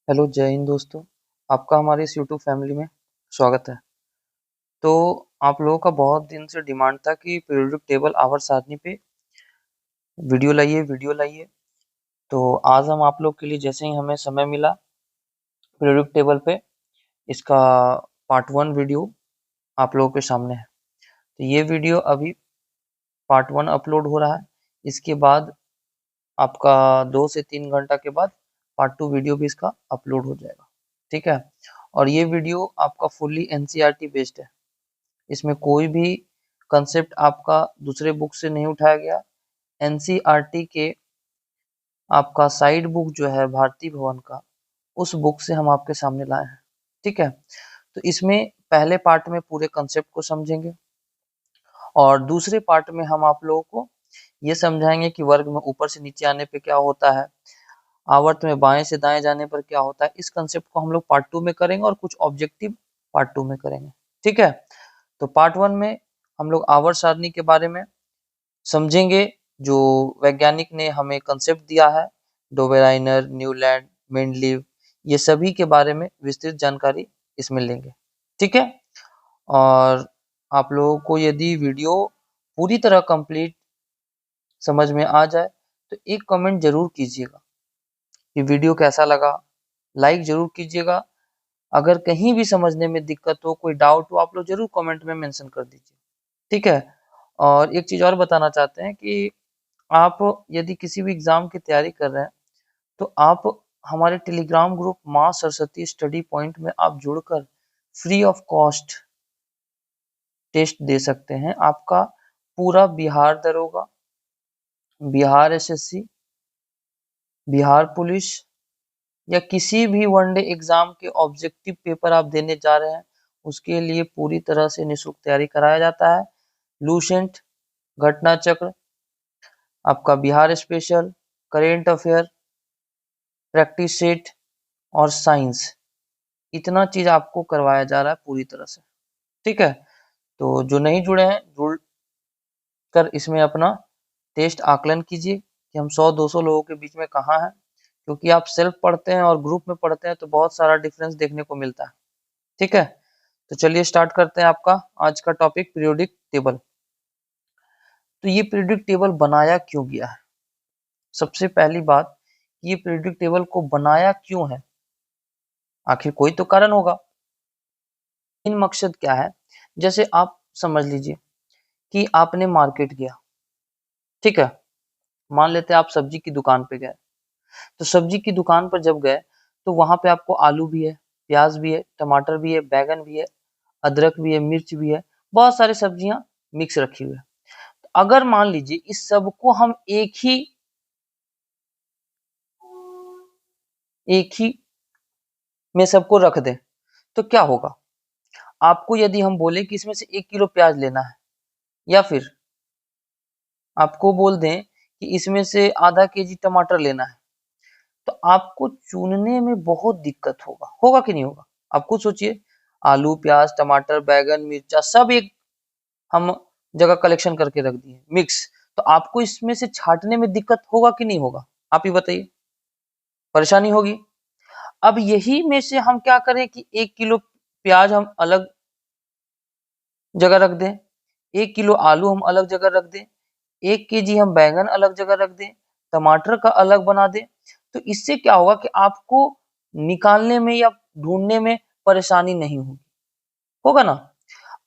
Hello, जय हिंद दोस्तों। आपका हमारे इस यूट्यूब फैमिली में स्वागत है। तो आप लोगों का बहुत दिन से डिमांड था कि पीरियोडिक टेबल आवर्त सारणी पे वीडियो लाइए। तो आज हम आप लोग के लिए जैसे ही हमें समय मिला पीरियोडिक टेबल पे इसका पार्ट 1 वीडियो आप लोगों के सामने है। तो ये वीडियो अभी पार्ट 1 अपलोड हो रहा है। इसके बाद आपका 2 से 3 घंटा के बाद पार्ट 2 वीडियो भी इसका अपलोड हो जाएगा। ठीक है। और ये वीडियो आपका फुल्ली एनसीईआरटी बेस्ड है। इसमें कोई भी कंसेप्ट आपका दूसरे बुक से नहीं उठाया गया। एनसीईआरटी के आपका साइड बुक जो है भारती भवन का, उस बुक से हम आपके सामने लाए हैं। ठीक है। तो इसमें पहले पार्ट में पूरे कंसेप्ट को समझेंगे और दूसरे पार्ट में हम आप लोगों को ये समझाएंगे कि वर्ग में ऊपर से नीचे आने पे क्या होता है, आवर्त में बाएं से दाएं जाने पर क्या होता है। इस कंसेप्ट को हम लोग पार्ट 2 में करेंगे और कुछ ऑब्जेक्टिव पार्ट 2 में करेंगे। ठीक है। तो पार्ट 1 में हम लोग आवर्त सारणी के बारे में समझेंगे, जो वैज्ञानिक ने हमें कंसेप्ट दिया है, डोबेराइनर, न्यूलैंड, मेंडलीव, ये सभी के बारे में विस्तृत जानकारी इसमें लेंगे। ठीक है। और आप लोगों को यदि वीडियो पूरी तरह कंप्लीट समझ में आ जाए तो एक कमेंट जरूर कीजिएगा कि वीडियो कैसा लगा। लाइक जरूर कीजिएगा। अगर कहीं भी समझने में दिक्कत हो, कोई डाउट हो, आप लोग जरूर कमेंट में मेंशन कर दीजिए। ठीक है। और एक चीज और बताना चाहते हैं कि आप यदि किसी भी एग्जाम की तैयारी कर रहे हैं तो आप हमारे टेलीग्राम ग्रुप माँ सरस्वती स्टडी पॉइंट में आप जुड़कर फ्री ऑफ कॉस्ट टेस्ट दे सकते हैं। आपका पूरा बिहार दरोगा, बिहार एसएससी, बिहार पुलिस या किसी भी वनडे एग्जाम के ऑब्जेक्टिव पेपर आप देने जा रहे हैं, उसके लिए पूरी तरह से निःशुल्क तैयारी कराया जाता है। लूसेंट, घटना चक्र, आपका Bihar special, current affair, practice set और साइंस, इतना चीज आपको करवाया जा रहा है पूरी तरह से। ठीक है। तो जो नहीं जुड़े हैं, जुड़ कर इसमें अपना टेस्ट आकलन कीजिए कि हम 100-200 लोगों के बीच में कहाँ हैं, क्योंकि आप सेल्फ पढ़ते हैं और ग्रुप में पढ़ते हैं तो बहुत सारा डिफरेंस देखने को मिलता है। ठीक है। तो चलिए स्टार्ट करते हैं आपका आज का टॉपिक, पीरियोडिक टेबल। तो ये पीरियोडिक टेबल बनाया क्यों गया है? सबसे पहली बात, ये पीरियोडिक टेबल को बनाया क्यों है? आखिर कोई तो कारण होगा। इन मकसद क्या है? जैसे आप समझ लीजिए कि आपने मार्केट गया। ठीक है। मान लेते हैं आप सब्जी की दुकान पे गए। तो सब्जी की दुकान पर जब गए तो वहां पे आपको आलू भी है, प्याज भी है, टमाटर भी है, बैगन भी है, अदरक भी है, मिर्च भी है, बहुत सारी सब्जियां मिक्स रखी हुई है। अगर मान लीजिए इस सब को हम एक ही में सबको रख दें तो क्या होगा? आपको यदि हम बोले कि इसमें से 1 किलो प्याज लेना है, या फिर आपको बोल दें कि इसमें से आधा केजी टमाटर लेना है, तो आपको चुनने में बहुत दिक्कत होगा। होगा कि नहीं होगा? आप खुद सोचिए। आलू, प्याज, टमाटर, बैगन, मिर्चा सब एक हम जगह कलेक्शन करके रख दिए मिक्स, तो आपको इसमें से छांटने में दिक्कत होगा कि नहीं होगा? आप ही बताइए। परेशानी होगी। अब यही में से हम क्या करें कि 1 किलो प्याज हम अलग जगह रख दें, 1 किलो आलू हम अलग जगह रख दें, 1 केजी हम बैगन अलग जगह रख दें, टमाटर का अलग बना दें। तो इससे क्या होगा कि आपको निकालने में या ढूंढने में परेशानी नहीं होगी। होगा ना?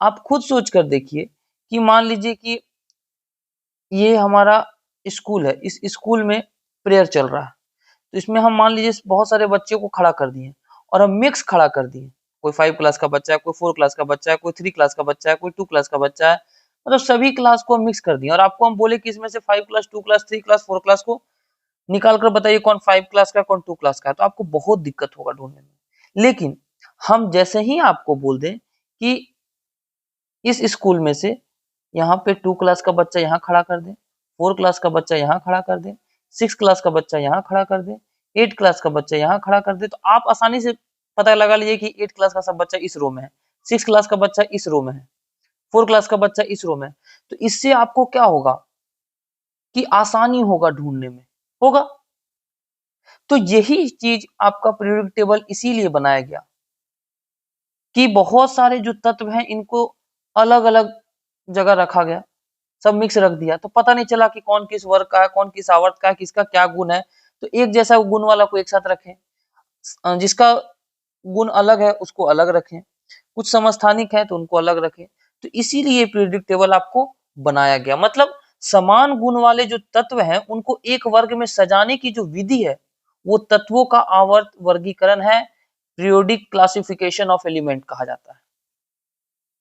आप खुद सोच कर देखिए कि मान लीजिए कि ये हमारा स्कूल है, इस स्कूल में प्रेयर चल रहा है। तो इसमें हम मान लीजिए बहुत सारे बच्चों को खड़ा कर दिए और हम मिक्स खड़ा कर दिए। कोई 5 क्लास का बच्चा है, कोई 4 क्लास का बच्चा है, कोई 3 क्लास का बच्चा है, कोई 2 क्लास का बच्चा है। मतलब सभी क्लास को हम मिक्स कर दिए और आपको हम बोले कि इसमें से 5 क्लास, 2 क्लास, 3 क्लास, 4 क्लास को निकाल कर बताइए कौन 5 क्लास का, कौन 2 क्लास का है, तो आपको बहुत दिक्कत होगा ढूंढने में। लेकिन हम जैसे ही आपको बोल दें कि इस स्कूल में से यहाँ पे 2 क्लास का बच्चा यहाँ खड़ा कर दें, 4 क्लास का बच्चा यहाँ खड़ा कर दें, 6 क्लास का बच्चा यहाँ खड़ा कर दें, 8 क्लास का बच्चा यहाँ खड़ा कर दे, तो आप आसानी से पता लगा लीजिए कि 8 क्लास का सब बच्चा इस रो में है, 6 क्लास का बच्चा इस रो में है, 4 क्लास का बच्चा इस रो में है। तो इससे आपको क्या होगा कि आसानी होगा ढूंढने में। होगा। तो यही चीज आपका पीरियोडिक टेबल इसीलिए बनाया गया कि बहुत सारे जो तत्व हैं इनको अलग अलग जगह रखा गया, सब मिक्स रख दिया, तो पता नहीं चला कि कौन किस वर्ग का है, कौन किस आवर्त का है, किसका क्या गुण है। तो एक जैसा गुण वाला को एक साथ रखें, जिसका गुण अलग है उसको अलग रखें, कुछ समस्थानिक है तो उनको अलग रखें। तो इसीलिए पीरियोडिक टेबल आपको बनाया गया, मतलब समान गुण वाले जो तत्व हैं उनको एक वर्ग में सजाने की जो विधि है वो तत्वों का आवर्त वर्गीकरण है, पीरियोडिक क्लासिफिकेशन ऑफ एलिमेंट कहा जाता है।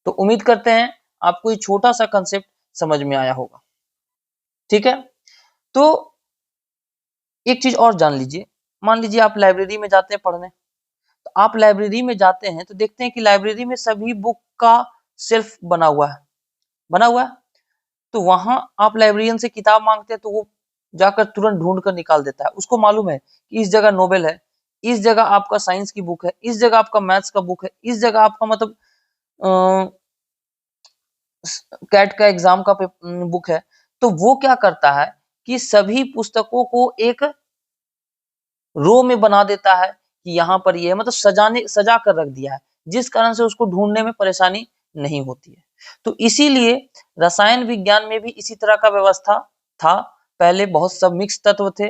तो उम्मीद करते हैं आपको ये छोटा सा कंसेप्ट समझ में आया होगा। ठीक है, तो एक चीज और जान लीजिए, मान लीजिए आप लाइब्रेरी में जाते हैं पढ़ने, तो आप लाइब्रेरी में जाते हैं तो देखते हैं कि लाइब्रेरी में सभी बुक का शेल्फ बना हुआ है, बना हुआ है। तो वहां आप लाइब्रेरियन से किताब मांगते हैं तो वो जाकर तुरंत ढूंढ कर निकाल देता है, उसको मालूम है कि इस जगह नोबेल है, इस जगह आपका साइंस की बुक है, इस जगह आपका मैथ्स का बुक है, इस जगह आपका मतलब कैट का एग्जाम का बुक है। तो वो क्या करता है कि सभी पुस्तकों को एक रो में बना देता है कि यहाँ पर ये है, मतलब सजा कर रख दिया है, जिस कारण से उसको ढूंढने में परेशानी नहीं होती है। तो इसीलिए रसायन विज्ञान में भी इसी तरह का व्यवस्था था। पहले बहुत सब मिक्स तत्व थे,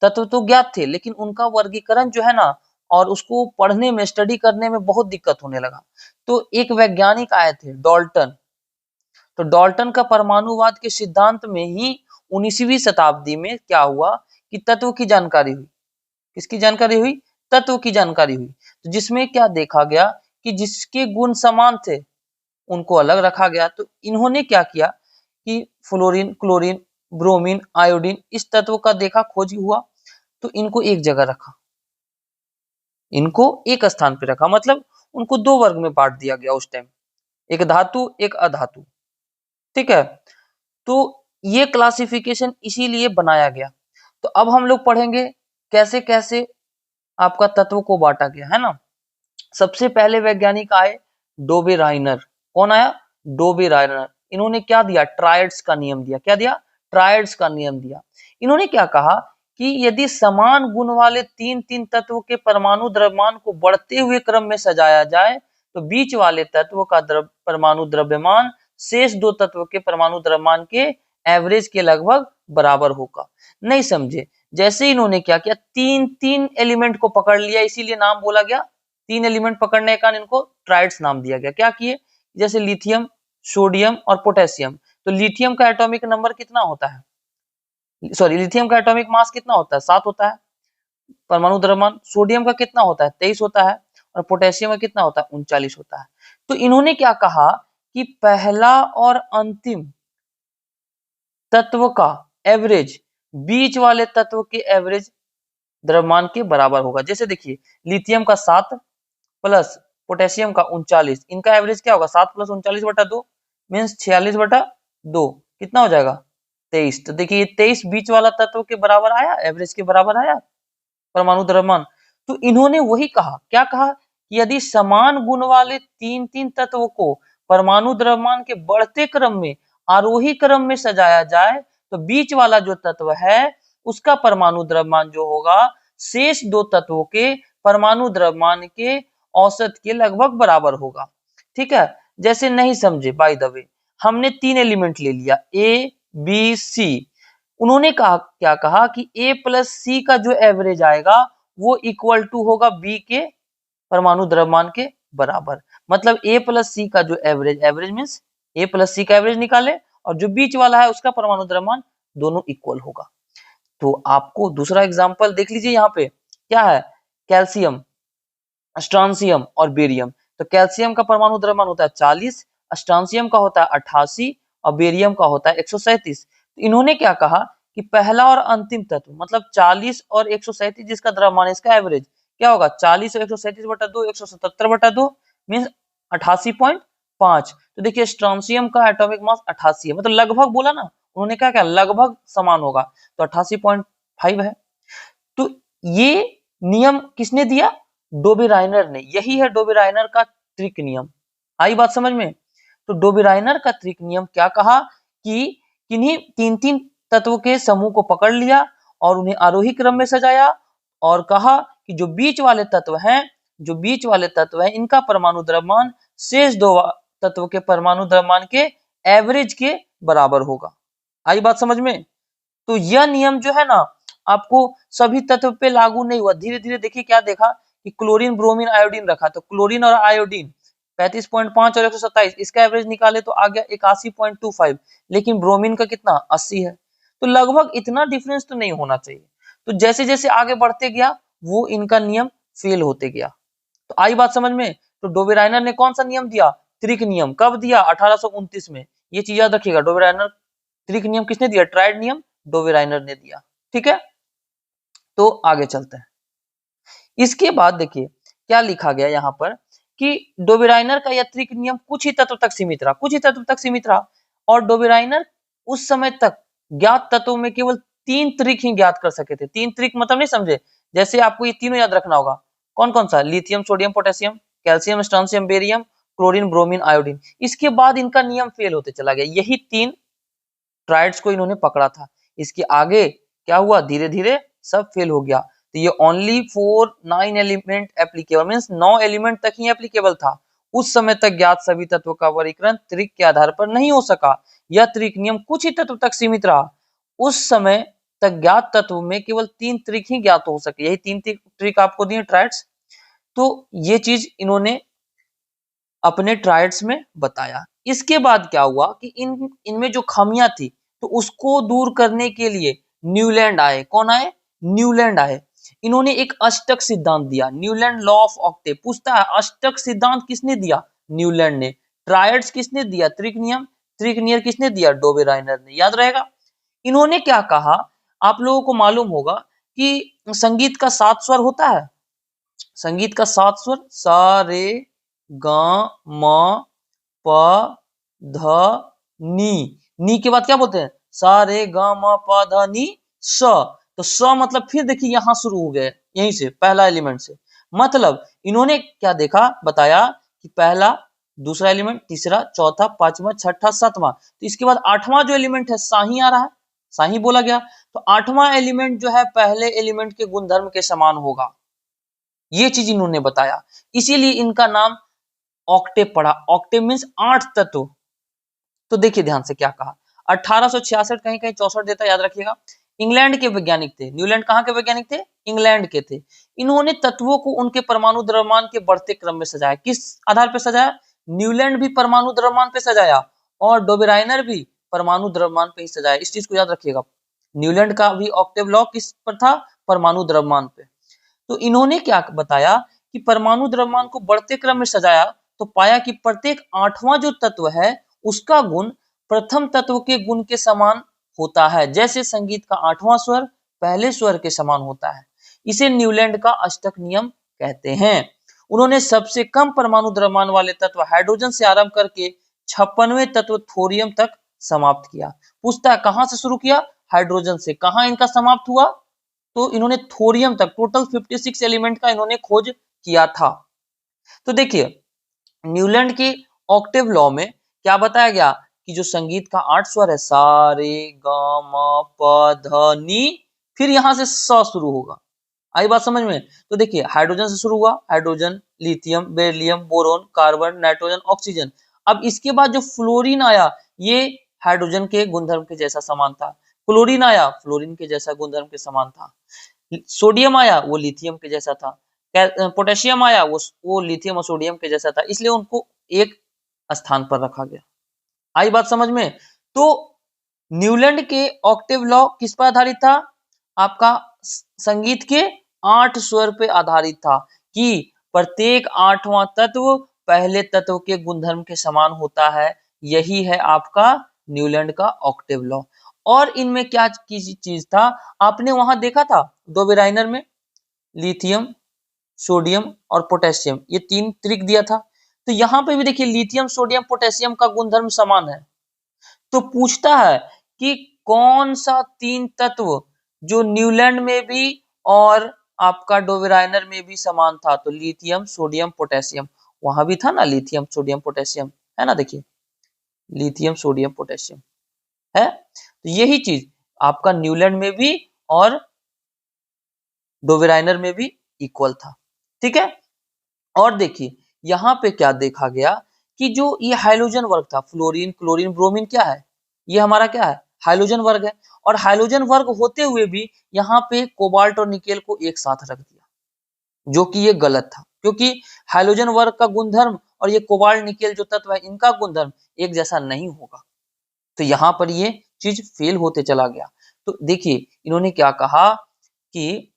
तत्व तो ज्ञात थे लेकिन उनका वर्गीकरण जो है ना, और उसको पढ़ने में स्टडी करने में बहुत दिक्कत होने लगा। तो एक वैज्ञानिक आए थे डाल्टन, तो डाल्टन का परमाणुवाद के सिद्धांत में ही 19वीं शताब्दी में क्या हुआ कि तत्व की जानकारी हुई। किसकी जानकारी हुई? तत्व की जानकारी हुई। तो जिसमें क्या देखा गया कि जिसके गुण समान थे उनको अलग रखा गया। तो इन्होंने क्या किया कि फ्लोरीन, क्लोरीन, ब्रोमीन, आयोडीन, इस तत्व का देखा, खोज हुआ, तो इनको एक जगह रखा, इनको एक स्थान पे रखा, मतलब उनको दो वर्ग में बांट दिया गया उस टाइम, एक धातु एक अधातु। ठीक है, तो ये क्लासिफिकेशन इसीलिए बनाया गया। तो अब हम लोग पढ़ेंगे कैसे कैसे आपका तत्व को बांटा गया है ना। सबसे पहले वैज्ञानिक आए डोबे राइनर। कौन आया? डोबे राइनर। इन्होंने क्या दिया? ट्रायड्स का नियम दिया। क्या दिया? ट्रायड्स का नियम दिया। इन्होंने क्या कहा कि यदि समान गुण वाले तीन तीन तत्व के परमाणु द्रव्यमान को बढ़ते हुए क्रम में सजाया जाए तो बीच वाले तत्व का परमाणु द्रव्यमान शेष दो तत्व के परमाणु द्रव्यमान के एवरेज के लगभग बराबर होगा। नहीं समझे? जैसे इन्होंने क्या किया, तीन तीन एलिमेंट को पकड़ लिया, इसीलिए नाम बोला गया। तीन एलिमेंट पकड़ने का इनको ट्राइड्स नाम दिया गया। क्या किए? जैसे लिथियम, सोडियम और पोटेशियम। तो लिथियम का एटॉमिक नंबर कितना होता है? सॉरी, लिथियम का एटॉमिक मास कितना होता है? 7 होता है। परमाणु द्रव्यमान सोडियम का कितना होता है? 23 होता है। और पोटेशियम का कितना होता है? 39 होता है। तो इन्होंने क्या कहा कि पहला और अंतिम तत्व का एवरेज बीच वाले तत्व के एवरेज द्रव्यमान के बराबर होगा। जैसे देखिए, लिथियम का 7 प्लस पोटेशियम का 39, इनका एवरेज क्या होगा? 7 प्लस 39/2 मीन्स 46/2, कितना हो जाएगा? 23। तो देखिए ये 23 बीच वाला तत्व के बराबर आया, एवरेज के बराबर आया परमाणु द्रव्यमान। तो इन्होंने वही कहा, क्या कहा कि यदि समान गुण वाले तीन तीन तत्व को परमाणु द्रव्यमान के बढ़ते क्रम में आरोही क्रम में सजाया जाए तो बीच वाला जो तत्व है उसका परमाणु द्रव्यमान जो होगा शेष दो तत्वों के परमाणु द्रव्यमान के औसत के लगभग बराबर होगा। ठीक है, जैसे नहीं समझे, बाय द वे हमने तीन एलिमेंट ले लिया ए बी सी। उन्होंने कहा, क्या कहा कि ए प्लस सी का जो एवरेज आएगा वो इक्वल टू होगा बी के परमाणु द्रव्यमान के बराबर। मतलब ए प्लस सी का जो एवरेज, एवरेज मीन्स ए प्लस सी का एवरेज निकाले और जो बीच वाला है उसका परमाणु द्रव्यमान, दोनों इक्वल होगा। तो आपको दूसरा एग्जांपल देख लीजिए, यहाँ पे क्या है? कैल्शियम, स्ट्रांसियम और बेरियम। तो कैल्शियम का परमाणु द्रव्यमान होता है 40, स्ट्रांसियम का होता है 88 और बेरियम का होता है 137। तो इन्होंने क्या कहा कि पहला और अंतिम तत्व मतलब 40 और 137 जिसका द्रव्यमान, इसका एवरेज क्या होगा? 40 और 137/2 177/2 मीन्स 88.5। तो देखिए स्ट्रांसियम का एटॉमिक मास 88 है, मतलब लगभग बोला ना उन्होंने, क्या क्या लगभग समान होगा, तो 88.5 है। तो ये नियम किसने दिया? डोबे राइनर ने। यही है डोबे राइनर का त्रिक नियम। आई बात समझ में? तो डोबे राइनर का त्रिक नियम क्या कहा कि किन्हीं तीन तीन तत्व के समूह को पकड़ लिया और उन्हें आरोही क्रम में सजाया और कहा कि जो बीच वाले तत्व हैं इनका परमाणु द्रव्यमान शेष दो तत्व के परमाणु द्रव्यमान के एवरेज के बराबर होगा। आई बात समझ में? तो यह नियम जो है ना आपको सभी तत्व पे लागू नहीं हुआ। धीरे धीरे देखिए क्या देखा कि क्लोरीन ब्रोमीन आयोडीन रखा, तो क्लोरीन और आयोडीन 35.5 और 127, इसका एवरेज निकाले तो आ गया 81.25, लेकिन ब्रोमीन का कितना 80 है। तो लगभग इतना डिफरेंस तो नहीं होना चाहिए। तो जैसे जैसे आगे बढ़ते गया वो इनका नियम फेल होते गया। तो आई बात समझ में? तो डोबेराइनर ने कौन सा नियम दिया? त्रिक नियम। कब दिया? 1829 में। ये चीज याद रखिएगा, डोबेराइनर त्रिक नियम किसने दिया? ट्राइड नियम डोबेराइनर ने दिया। ठीक है, तो आगे चलते हैं। इसके बाद देखिए क्या लिखा गया यहाँ पर कि डोबेराइनर का यात्रिक नियम कुछ ही तत्व तक सीमित रहा और डोबेराइनर उस समय तक ज्ञात तत्वों में केवल 3 त्रिक ही ज्ञात कर सके थे। 3 त्रिक मतलब नहीं समझे? जैसे आपको ये तीनों याद रखना होगा। कौन कौन सा? Lithium, sodium, potassium, calcium, strontium, barium, chlorine, bromine, iodine. इसके बाद इनका नियम फेल होते चला गया। यही 3 ट्राइड्स को इन्होंने पकड़ा था। इसके आगे क्या हुआ? धीरे धीरे सब फेल हो गया। तो ये only for 9 element applicable, means 9 element तक ही एप्लीकेबल था। उस समय तक ज्ञात सभी तत्वों का वर्गीकरण त्रिक के आधार पर नहीं हो सका। यह त्रिक नियम कुछ ही तत्व तक सीमित रहा। उस समय तक ज्ञात तत्व में केवल 3 त्रिक ही ज्ञात हो सके। यही 3 त्रिक आपको दिए ट्राइड्स। तो ये चीज इन्होंने अपने ट्राइड्स में बताया। इसके बाद क्या हुआ कि इनमें जो खामियां थी तो उसको दूर करने के लिए न्यूलैंड आए। कौन आए? न्यूलैंड आए। इन्होंने एक अष्टक सिद्धांत दिया, न्यूलैंड लॉ ऑफ ऑक्टेव। पूछता है अष्टक सिद्धांत किसने दिया? न्यूलैंड ने। ट्रायड्स किसने दिया? त्रिक नियम, त्रिक नियम किसने दिया? डोबेराइनर ने। याद रहेगा। इन्होंने क्या कहा? आप लोगों को मालूम होगा कि संगीत का 7 स्वर होता है। संगीत का 7 स्वर सा रे ग म प ध नी। नी के बाद क्या बोलते हैं? सा रे ग म प ध नी स। तो स मतलब फिर देखिए यहां शुरू हो गए, यहीं से पहला एलिमेंट से। मतलब इन्होंने क्या देखा, बताया कि पहला, दूसरा एलिमेंट, तीसरा, चौथा, पांचवा, छठा, सातवां। तो इसके बाद आठवां जो एलिमेंट है सा ही आ रहा है, सा ही बोला गया। तो आठवां एलिमेंट जो है पहले एलिमेंट के गुणधर्म के समान होगा। ये चीज इन्होंने बताया, इसीलिए इनका नाम ऑक्टेव पड़ा। ऑक्टेव मींस 8 तत्व। तो देखिए ध्यान से क्या कहा। 1866, कहीं कहीं 64 देता, याद रखिएगा। इंग्लैंड के वैज्ञानिक थे। न्यूलैंड कहाँ के वैज्ञानिक थे? इंग्लैंड के थे। इन्होंने तत्वों को उनके परमाणु द्रव्यमान के बढ़ते क्रम में सजाया। किस आधार पर सजाया? न्यूलैंड भी परमाणु द्रव्यमान पे सजाया और डोबेराइनर भी परमाणु द्रव्यमान पे ही सजाया। इस चीज को याद रखिएगा। न्यूलैंड का भी ऑक्टेव लॉ किस पर था? परमाणु द्रव्यमान पे। तो इन्होंने क्या बताया कि परमाणु द्रव्यमान को बढ़ते क्रम में सजाया तो पाया कि प्रत्येक 8वां जो तत्व है उसका गुण प्रथम तत्व के गुण के समान होता है। जैसे संगीत का 8वां स्वर पहले स्वर के समान होता है। इसे न्यूलैंड का अष्टक नियम कहते हैं। उन्होंने सबसे कम परमाणु द्रव्यमान वाले तत्व हाइड्रोजन से आरंभ करके 56वें तत्व थोरियम तक समाप्त किया। पूछता है कहां से शुरू किया? हाइड्रोजन से। कहां इनका समाप्त हुआ? तो इन्होंने थोरियम तक, टोटल 56 एलिमेंट का इन्होंने खोज किया था। तो देखिए न्यूलैंड के ऑक्टेव लॉ में क्या बताया गया कि जो संगीत का 8 स्वर है सा रे ग म प ध नी, फिर यहां से स शुरू होगा। आई बात समझ में? तो देखिए हाइड्रोजन से शुरू हुआ, hydrogen, lithium, beryllium, boron, carbon, nitrogen, oxygen. अब इसके बाद जो फ्लोरीन आया ये हाइड्रोजन के गुणधर्म के जैसा समान था। क्लोरीन आया फ्लोरीन के जैसा गुणधर्म के समान था। सोडियम आया वो लिथियम के जैसा था। पोटेशियम आया वो लिथियम और सोडियम के जैसा था, इसलिए उनको एक स्थान पर रखा गया। आई बात समझ में? तो न्यूलैंड के ऑक्टेव लॉ किस पर आधारित था? आपका संगीत के 8 स्वर पे आधारित था कि प्रत्येक 8वां तत्व पहले तत्व के गुणधर्म के समान होता है। यही है आपका न्यूलैंड का ऑक्टेव लॉ। और इनमें क्या चीज था? आपने वहां देखा था डोबेराइनर में लिथियम, सोडियम और पोटेशियम, ये 3 त्रिक दिया था। तो यहां पे भी देखिए लिथियम, सोडियम, पोटेशियम का गुणधर्म समान है। तो पूछता है कि कौन सा 3 तत्व जो न्यूलैंड में भी और आपका डोबेराइनर में भी समान था? तो लिथियम, सोडियम, पोटेशियम। वहां भी था ना लिथियम, सोडियम, पोटेशियम, है ना। देखिए लिथियम, सोडियम, पोटेशियम है। तो यही चीज आपका न्यूलैंड में भी और डोवेराइनर में भी इक्वल था। ठीक है, और देखिए यहाँ पे क्या देखा गया कि जो ये हाइड्रोजन वर्ग था, फ्लोरीन, क्लोरीन, ब्रोमीन, क्या है, ये हमारा क्या है, हाइड्रोजन वर्ग है। और हाइड्रोजन वर्ग होते हुए भी यहाँ पे कोबाल्ट और निकेल को एक साथ रख दिया, जो कि ये गलत था, क्योंकि हाइड्रोजन वर्ग का गुणधर्म और ये कोबाल्ट निकेल जो तत्व है इनका गुणधर्म एक जैसा नहीं होगा। तो यहाँ पर ये चीज फेल होते चला गया। तो देखिए इन्होंने क्या कहा कि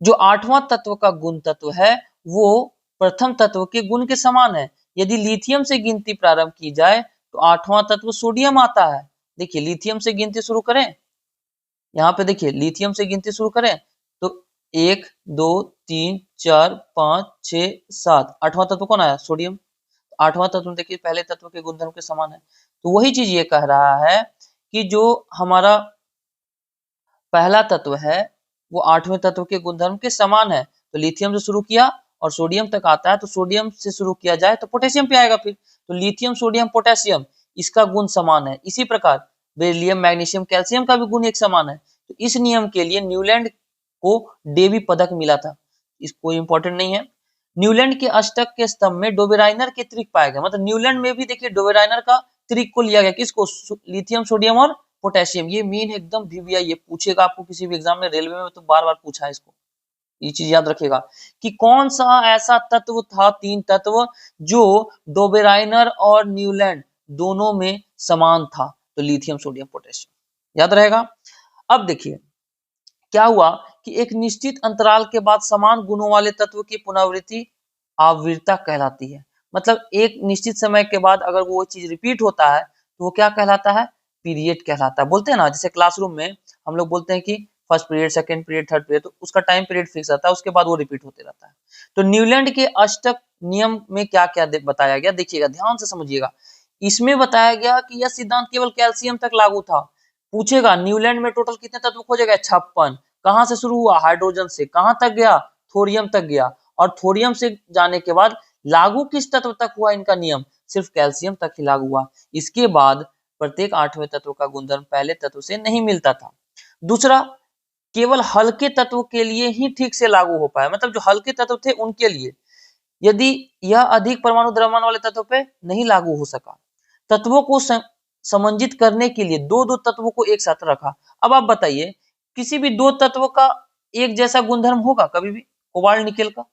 जो आठवां तत्व का गुण तत्व है वो प्रथम तत्व के गुण के समान है। यदि लिथियम से गिनती प्रारंभ की जाए तो आठवां तत्व सोडियम आता है। देखिए लिथियम से गिनती शुरू करें, यहाँ पे देखिए लिथियम से गिनती शुरू करें तो 1 2 3 4 5 6 7, आठवां तत्व कौन आया, सोडियम। आठवां तत्व देखिए पहले तत्व के गुणधर्म के समान है। तो वही चीज ये कह रहा है कि जो हमारा पहला तत्व है वो आठवें तत्व के गुणधर्म के समान है। तो लिथियम से शुरू किया और सोडियम तक आता है, तो सोडियम से शुरू किया जाए तो पोटेशियम पे आएगा फिर। तो लिथियम, सोडियम, पोटेशियम इसका गुण समान है। इसी प्रकार बेरिलियम, मैग्नीशियम, कैल्शियम का भी गुण एक समान है। तो इस नियम के लिए न्यूलैंड को डेवी पदक मिला था। इसको इंपॉर्टेंट नहीं है। न्यूलैंड के अष्टक के स्तंभ में डोबेराइनर के त्रिक पाए गए, मतलब न्यूलैंड में भी देखिए डोबेराइनर का त्रिक को लिया गया, किसको, लिथियम, सोडियम और पोटेशियम। ये मेन एकदम VVI ये पूछेगा आपको किसी भी एग्जाम में, रेलवे में तो बार बार पूछा है इसको, ये चीज याद रखिएगा कि कौन सा ऐसा तत्व था, तीन तत्व जो डोबेराइनर और न्यूलैंड दोनों में समान था। तो लिथियम, सोडियम, पोटेशियम याद रहेगा। अब देखिए क्या हुआ कि एक निश्चित अंतराल के बाद समान गुणों वाले तत्व की पुनरावृत्ति आवर्तता कहलाती है। मतलब एक निश्चित समय के बाद अगर वो चीज रिपीट होता है तो वो क्या कहलाता है, पीरियड कहलाता है। बोलते हैं ना, जैसे क्लासरूम में हम लोग बोलते हैं कि first period, second period, third period, तो उसका टाइम पीरियड फिक्स रहता है, उसके बाद वो रिपीट होते रहता है। तो न्यूलैंड के अष्टक नियम में क्या क्या बताया गया, देखिएगा ध्यान से समझिएगा। इसमें बताया गया कि यह सिद्धांत केवल कैल्शियम तक लागू था। पूछेगा न्यूलैंड में टोटल कितने तत्व खोजे गए, 56। कहां से शुरू हुआ, हाइड्रोजन से, कहां तक गया, थोरियम तक गया। और थोरियम से जाने के बाद लागू किस तत्व तक हुआ इनका नियम, सिर्फ कैल्शियम तक ही लागू हुआ। इसके बाद प्रत्येक आठवें तत्व का गुणधर्म पहले तत्व से नहीं मिलता था। दूसरा, केवल हल्के तत्व के लिए ही ठीक से लागू हो पाया, मतलब जो हल्के तत्व थे उनके लिए, यदि यह अधिक परमाणु द्रव्यमान वाले तत्व पे नहीं लागू हो सका। तत्वों को समंजित करने के लिए दो दो तत्वों को एक साथ रखा। अब आप बताइए किसी भी दो तत्व का एक जैसा गुणधर्म होगा कभी भी, कोबाल्ट निकेल का,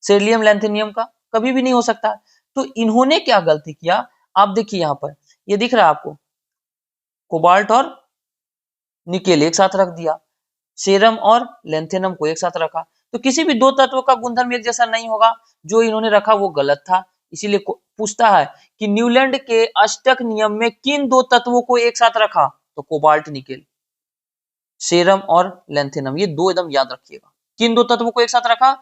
सेलियम लैंथेनियम का, कभी भी नहीं हो सकता। तो इन्होंने क्या गलती किया, आप देखिए यहाँ पर ये दिख रहा है आपको, कोबाल्ट और निकेल एक साथ रख दिया, सेरम और लैंथेनम को एक साथ रखा। तो किसी भी दो तत्वों का गुणधर्म एक जैसा नहीं होगा, जो इन्होंने रखा वो गलत था। इसीलिए पूछता है कि न्यूलैंड के अष्टक नियम में किन दो तत्वों को एक साथ रखा, तो कोबाल्ट निकेल, सेरम और लैंथेनम, ये दो एकदम याद रखिएगा। किन दो तत्वों को एक साथ रखा,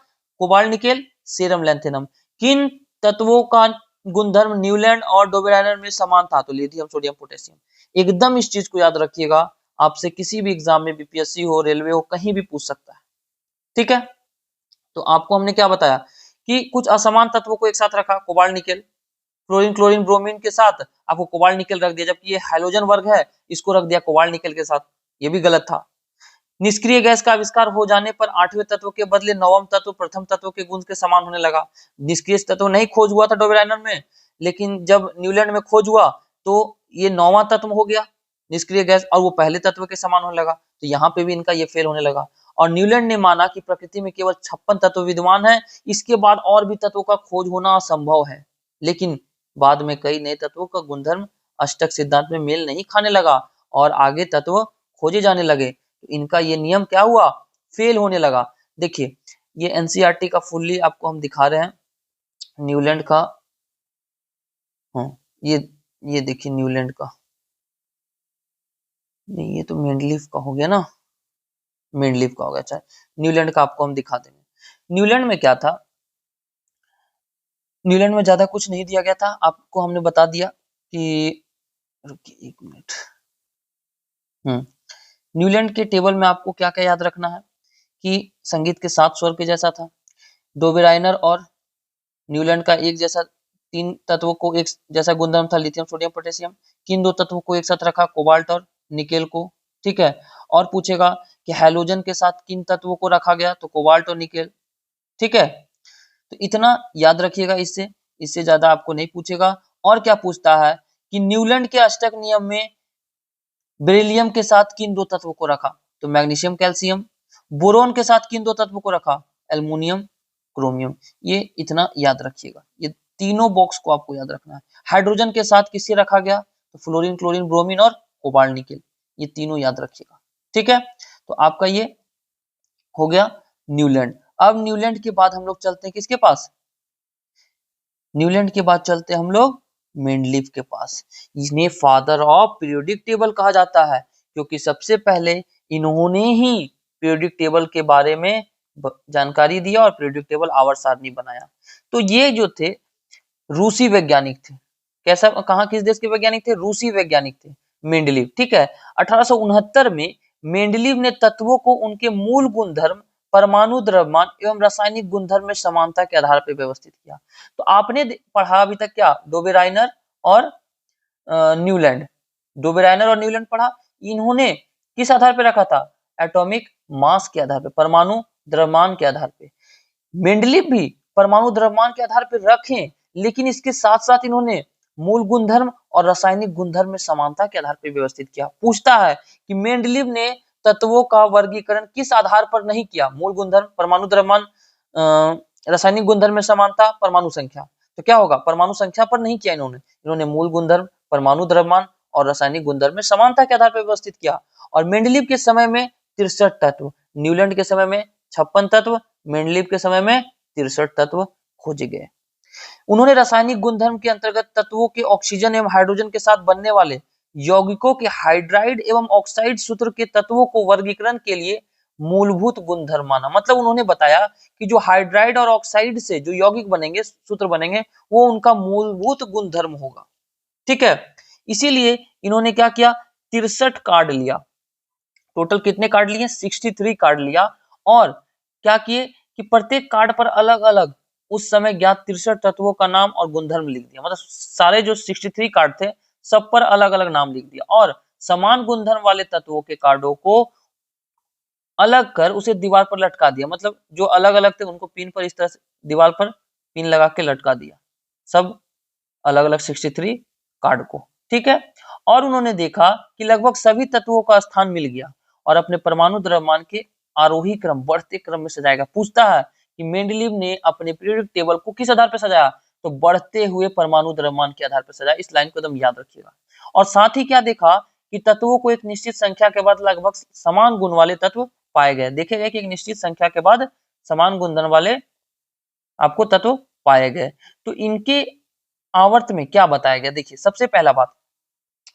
कोबाल्ट निकेल, सेरम लैंथेनम। किन तत्वों का गुणधर्म न्यूलैंड और डोबेराइनर में समान था, तो लिथियम, सोडियम, पोटेशियम। एकदम इस चीज को याद रखिएगा, आपसे किसी भी एग्जाम में बीपीएससी हो, रेलवे हो, कहीं भी पूछ सकता है। ठीक है, तो आपको हमने क्या बताया कि कुछ असमान तत्वों को एक साथ रखा, cobalt nickel, chlorine, chlorine, bromine के साथ आपको कोबाल्ट निकेल रख दिया, जबकि ये हाइड्रोजन वर्ग है, इसको रख दिया कोबाल्ट निकेल के साथ, ये भी गलत था। निष्क्रिय गैस का आविष्कार हो जाने पर आठवें तत्व के बदले नवम तत्व प्रथम तत्व के गुण के समान होने लगा। निष्क्रिय तत्व नहीं खोज हुआ था डोबेराइनर में, लेकिन जब न्यूलैंड में खोज हुआ तो ये नौवां तत्व हो गया निष्क्रिय गैस, और वो पहले तत्व के समान होने लगा। तो यहाँ पे भी इनका ये फेल होने लगा। और न्यूलैंड ने माना कि प्रकृति में केवल 56 तत्व विद्यमान है, इसके बाद और भी तत्वों का खोज होना असंभव है। लेकिन बाद में कई नए तत्वों का गुणधर्म अष्टक सिद्धांत में मेल नहीं खाने लगा और आगे तत्व खोजे जाने लगे। तो इनका ये नियम क्या हुआ, फेल होने लगा। देखिए ये एनसीईआरटी का फुल्ली आपको हम दिखा रहे हैं, न्यूलैंड का। हाँ, ये देखिए न्यूलैंड का, नहीं ये तो मेंडलीफ का हो गया ना, मेंडलीफ का हो गया। अच्छा, न्यूलैंड का आपको हम दिखा देंगे। न्यूलैंड में क्या था, न्यूलैंड में ज्यादा कुछ नहीं दिया गया था, आपको हमने बता दिया कि, रुकिए 1 मिनट। न्यूलैंड के टेबल में आपको क्या क्या याद रखना है कि संगीत के 7 स्वर के जैसा था। डोबेराइनर और न्यूलैंड का एक जैसा, तीन तत्वों को एक जैसा गुणधर्म था, लिथियम, सोडियम, पोटेशियम। किन दो तत्वों को एक साथ रखा, कोबाल्ट और निकेल को। ठीक है, और पूछेगा कि हैलोजन के साथ किन तत्वों को रखा गया, तो कोबाल्ट और निकेल। ठीक है, तो इतना याद रखिएगा, इससे ज्यादा आपको नहीं पूछेगा। और क्या पूछता है कि न्यूलैंड के अष्टक नियम में बेरिलियम के साथ किन दो तत्वों को रखा, तो मैग्नीशियम कैल्शियम। बोरोन के साथ किन दो तत्वों को रखा, एल्युमिनियम क्रोमियम। ये इतना याद रखिएगा, ये तीनों बॉक्स को आपको याद रखना है। हाइड्रोजन के साथ किसे रखा गया, तो फ्लोरीन, क्लोरीन, ब्रोमीन और कोबाल्ट निकेल, ये तीनों याद रखिएगा। ठीक है, तो आपका ये हो गया न्यूलैंड। अब न्यूलैंड के बाद हम लोग चलते हैं किसके पास, न्यूलैंड के बाद चलते हैं हम लोग मेंडलीव के पास। इन्हें फादर ऑफ पीरियोडिक टेबल कहा जाता है, क्योंकि सबसे पहले इन्होंने ही पीरियोडिक टेबल के बारे में जानकारी दिया और पीरियोडिक टेबल आवर्त सारणी बनाया। तो ये जो थे रूसी वैज्ञानिक थे, कैसा, कहाँ, किस देश के वैज्ञानिक थे, रूसी वैज्ञानिक थे मेंडलीव। ठीक है, 1869 में मेंडलीव ने तत्वों को उनके मूल गुणधर्म, परमाणु द्रव्यमान एवं रासायनिक गुणधर्म में समानता के आधार पर व्यवस्थित किया। तो आपने पढ़ा अभी तक क्या, डोबेराइनर और न्यूलैंड, डोबेराइनर और न्यूलैंड पढ़ा। इन्होंने किस आधार पर रखा था, एटॉमिक मास के आधार पर, परमाणु द्रव्यमान के आधार पर। मेंडलीव भी परमाणु द्रव्यमान के आधार पर रखे, लेकिन इसके साथ साथ इन्होंने मूल गुणधर्म और रासायनिक गुणधर्म में समानता के आधार पर व्यवस्थित किया। पूछता है कि मेंडलीव ने तत्वों का वर्गीकरण किस आधार पर नहीं किया, मूल गुणधर्म, परमाणु द्रव्यमान, रासायनिक गुणधर्म में समानता, परमाणु संख्या। तो क्या होगा, परमाणु संख्या पर नहीं किया इन्होंने मूल गुणधर्म, परमाणु द्रव्यमान और रासायनिक गुणधर्म में समानता के आधार पर व्यवस्थित किया। और मेंडलीव के समय में 63 तत्व, न्यूलैंड के समय में 56 तत्व, मेंडलीव के समय में 63 तत्व खोजे गए। उन्होंने रासायनिक गुणधर्म के अंतर्गत तत्वों के ऑक्सीजन एवं हाइड्रोजन के साथ बनने वाले यौगिकों के हाइड्राइड एवं ऑक्साइड सूत्र के तत्वों को वर्गीकरण के लिए मूलभूत गुणधर्म माना। मतलब उन्होंने बताया कि जो हाइड्राइड और ऑक्साइड से जो यौगिक बनेंगे, सूत्र बनेंगे, वो उनका मूलभूत गुणधर्म होगा। ठीक है, इसीलिए इन्होंने क्या किया, 63 कार्ड लिया। टोटल कितने कार्ड लिए, 63 कार्ड लिया। और क्या किए कि प्रत्येक कार्ड पर अलग अलग उस समय ज्ञात 63 तत्वों का नाम और गुणधर्म लिख दिया। मतलब सारे जो 63 कार्ड थे सब पर अलग अलग नाम लिख दिया, और समान गुणधर्म वाले तत्वों के कार्डों को अलग कर उसे दीवार पर लटका दिया। मतलब जो अलग अलग थे उनको पिन पर इस तरह से दीवार पर पिन लगा के लटका दिया, सब अलग अलग 63 कार्ड को। ठीक है, और उन्होंने देखा कि लगभग सभी तत्वों का स्थान मिल गया और अपने परमाणु द्रव्यमान के आरोही क्रम, बढ़ते क्रम में सजाएगा। पूछता है कि मेंडलीव ने अपने पीरियोडिक टेबल को किस आधार पर सजाया, तो बढ़ते हुए परमाणु द्रव्यमान के आधार पर सजाया। इस लाइन को एकदम याद रखिएगा। और साथ ही क्या देखा कि तत्वों को एक निश्चित संख्या के बाद लगभग समान गुण वाले तत्व पाए गए। देखे गए कि एक निश्चित संख्या के बाद समान गुणधर्म वाले आपको तत्व पाए गए। तो इनके आवर्त में क्या बताया गया, देखिए सबसे पहला बात,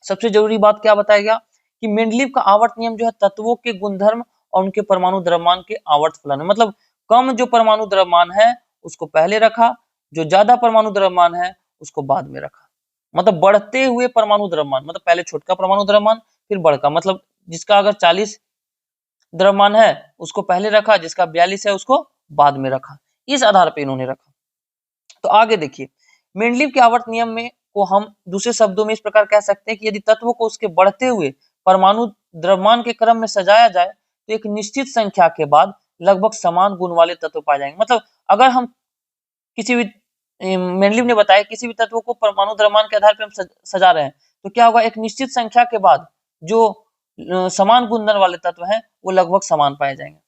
सबसे जरूरी बात क्या बताया गया कि मेंडलीव का आवर्त नियम जो है तत्वों के गुणधर्म और उनके परमाणु द्रव्यमान के आवर्त फलन, मतलब कम जो परमाणु द्रव्यमान है उसको पहले रखा, जो ज्यादा परमाणु द्रव्यमान है उसको बाद में रखा। मतलब बढ़ते हुए परमाणु द्रव्यमान, मतलब पहले छोटका परमाणु द्रव्यमान फिर बड़का, मतलब जिसका अगर 40 द्रव्यमान है उसको पहले रखा, जिसका 42 है उसको बाद में रखा। इस आधार पर इन्होंने रखा। तो आगे देखिए, मेंडलीव के आवर्त नियम में को हम दूसरे शब्दों में इस प्रकार कह सकते हैं कि यदि तत्व को उसके बढ़ते हुए परमाणु द्रव्यमान के क्रम में सजाया जाए तो एक निश्चित संख्या के बाद लगभग समान गुण वाले तत्व पाए जाएंगे। मतलब अगर हम किसी भी, मेंडलीव ने बताया किसी भी तत्व को परमाणु द्रव्यमान के आधार पर हम सजा रहे हैं तो क्या होगा, एक निश्चित संख्या के बाद जो समान गुणधर्म वाले तत्व हैं वो लगभग समान पाए जाएंगे।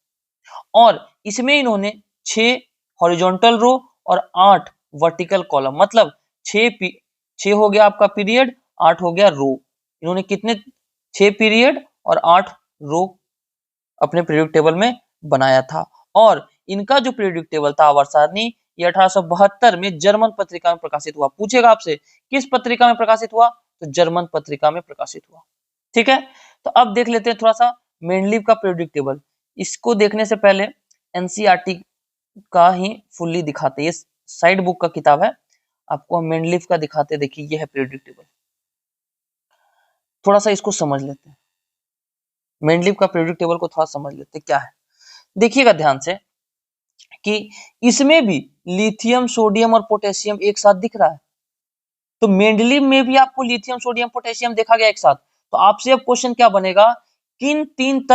और इसमें इन्होंने 6 हॉरिजॉन्टल रो और 8 वर्टिकल कॉलम, मतलब 6 हो गया आपका पीरियड, 8 हो गया रो। इन्होंने कितने, 6 पीरियड और 8 रो अपने पीरियोडिक टेबल में बनाया था। और इनका जो पीरियोडिक टेबल था आवर्त सारणी, ये 1872 में जर्मन पत्रिका में प्रकाशित हुआ। पूछेगा आपसे किस पत्रिका में प्रकाशित हुआ, तो जर्मन पत्रिका में प्रकाशित हुआ। ठीक है, तो अब देख लेते हैं थोड़ा सा मेंडलीव का पीरियोडिक टेबल। इसको देखने से पहले एनसीईआरटी का ही फुल्ली दिखाते, ये साइड बुक का किताब है, आपको हम मेंडलीव का दिखाते। देखिए ये है पीरियोडिक टेबल, थोड़ा सा इसको समझ लेते हैं। मेंडलीव का पीरियोडिक टेबल को थोड़ा समझ लेते हैं क्या है। देखिएगा ध्यान से कि इसमें भी लिथियम, सोडियम और पोटेशियम एक साथ दिख रहा है। तो मेंडलीव में भी आपको लिथियम, सोडियम, पोटेशियम देखा गया एक साथ। तो आपसे अब क्वेश्चन क्या बनेगा किन तीन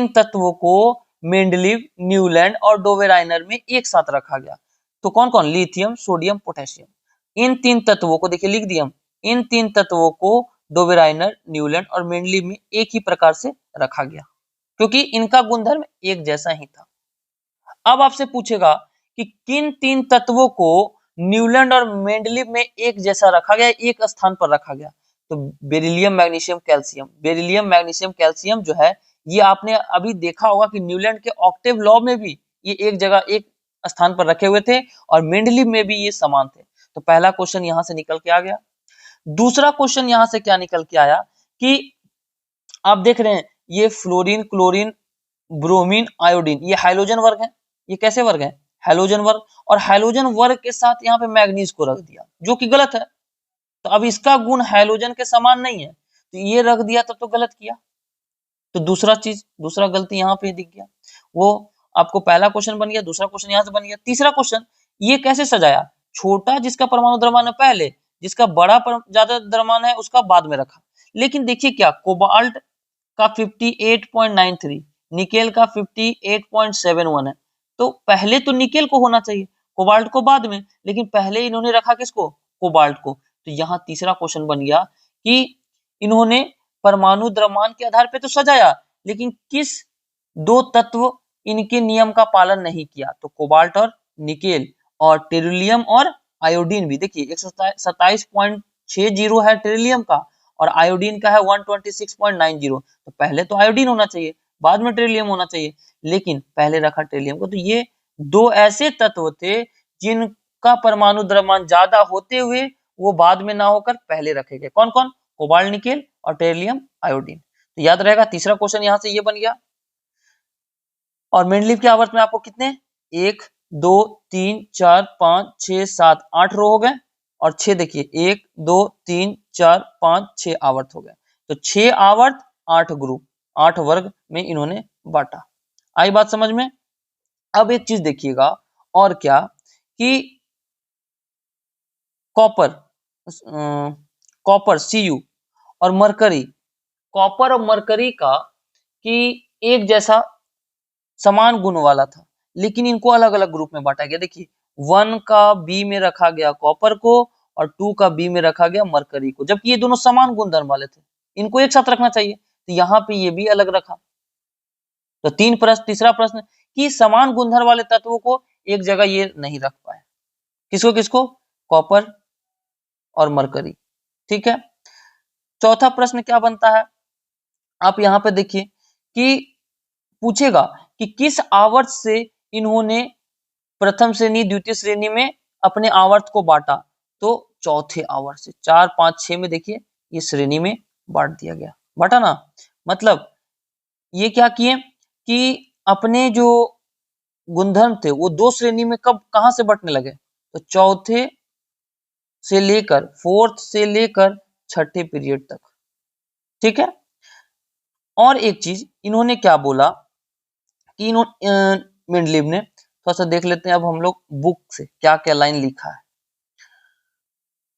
तत्वों को मेंडलीव, न्यूलैंड और डोवेराइनर में एक साथ रखा गया? तो कौन कौन? Lithium, sodium, potassium. इन तीन तत्वों को देखिए लिख दिया हम, इन तीन तत्वों को डोवेराइनर, न्यूलैंड और मेंडलीव में एक ही प्रकार से रखा गया, क्योंकि इनका गुणधर्म एक जैसा ही था। अब आपसे पूछेगा कि किन तीन तत्वों को न्यूलैंड और मेंडलीव में एक जैसा रखा गया, एक स्थान पर रखा गया? तो beryllium, magnesium, calcium. Beryllium, magnesium, calcium जो है ये आपने अभी देखा होगा कि न्यूलैंड के ऑक्टेव लॉ में भी ये एक जगह एक स्थान पर रखे हुए थे और मेंडलीव में भी ये समान थे। तो पहला क्वेश्चन यहां से निकल के आ गया। दूसरा क्वेश्चन यहां से क्या निकल के आया कि आप देख रहे हैं ये फ्लोरीन, क्लोरीन, ब्रोमीन, आयोडीन, ये हाइड्रोजन वर्ग है। ये कैसे वर्ग है? हाइड्रोजन वर्ग। और हाइड्रोजन वर्ग के साथ यहाँ पे मैग्नीज को रख दिया, जो कि गलत है। तो अब इसका गुण हाइड्रोजन के समान नहीं है, तो ये रख दिया तब तो गलत किया। तो दूसरा गलती यहाँ पे दिख गया। वो आपको पहला क्वेश्चन बन गया, दूसरा क्वेश्चन यहाँ से बन गया। तीसरा क्वेश्चन ये कैसे सजाया? छोटा जिसका परमाणु द्रव्यमान है पहले, जिसका बड़ा ज्यादा द्रव्यमान है उसका बाद में रखा। लेकिन देखिए क्या, कोबाल्ट का 58.93, निकेल का 58.71 है। तो पहले तो निकेल को होना चाहिए, कोबाल्ट को बाद में, लेकिन पहले इन्होंने रखा किसको? कोबाल्ट को। तो यहाँ तीसरा क्वेश्चन बन गया कि इन्होंने परमाणु द्रव्यमान के आधार पे तो सजाया, लेकिन किस दो तत्व इनके नियम का पालन नहीं किया? तो कोबाल्ट और निकेल, और टेरिलियम और आयोडीन भी। देखिए 127.60 है टेरिलियम का और आयोडीन का है 126.90। तो पहले तो आयोडीन होना चाहिए, बाद में टेरिलियम होना चाहिए, लेकिन पहले रखा टेरिलियम को। तो ये दो ऐसे तत्व थे जिनका परमाणु द्रव्यमान ज्यादा होते हुए वो बाद में ना होकर पहले रखे गए। कौन कौन? कोबाल्ट, निकेल और टेरिलियम, आयोडीन। तो याद रहेगा तीसरा क्वेश्चन यहां से ये बन गया। और मेंडलीव के आवर्त में आपको कितने? 1 2 3 4 5 6 7 8 रो हो गए, और 6 देखिए 1 2 3 4 5 6 आवर्त हो गए। तो 6 आवर्त 8 ग्रुप, 8 वर्ग में इन्होंने बांटा। आई बात समझ में? अब एक चीज देखिएगा, और क्या कि कॉपर Cu और मरकरी, कॉपर और मरकरी का कि एक जैसा समान गुण वाला था, लेकिन इनको अलग अलग ग्रुप में बांटा गया। देखिए 1 का बी में रखा गया कॉपर को और 2 का बी में रखा गया मरकरी को, जबकि ये दोनों समान गुणधर्म वाले थे, इनको एक साथ रखना चाहिए। तो यहाँ पे ये भी अलग रखा। तो तीसरा प्रश्न कि समान गुणधर्म वाले तत्वों को एक जगह ये नहीं रख पाए। किसको किसको? कॉपर और मरकरी। ठीक है। चौथा प्रश्न क्या बनता है? आप यहाँ पे देखिए कि पूछेगा कि किस आवर्त से इन्होंने प्रथम श्रेणी, द्वितीय श्रेणी में अपने आवर्त को बांटा? तो चौथे आवर्त से, 4 5 6 में देखिए ये श्रेणी में बांट दिया गया, बांटा ना। मतलब ये क्या किए कि अपने जो गुणधर्म थे वो दो श्रेणी में कब कहां से बंटने लगे? तो चौथे से लेकर, फोर्थ से लेकर छठे पीरियड तक। ठीक है। और एक चीज इन्होंने क्या बोला कि मेंडलीव ने, थोड़ा सा देख लेते हैं अब हम लोग बुक से क्या क्या लाइन लिखा है।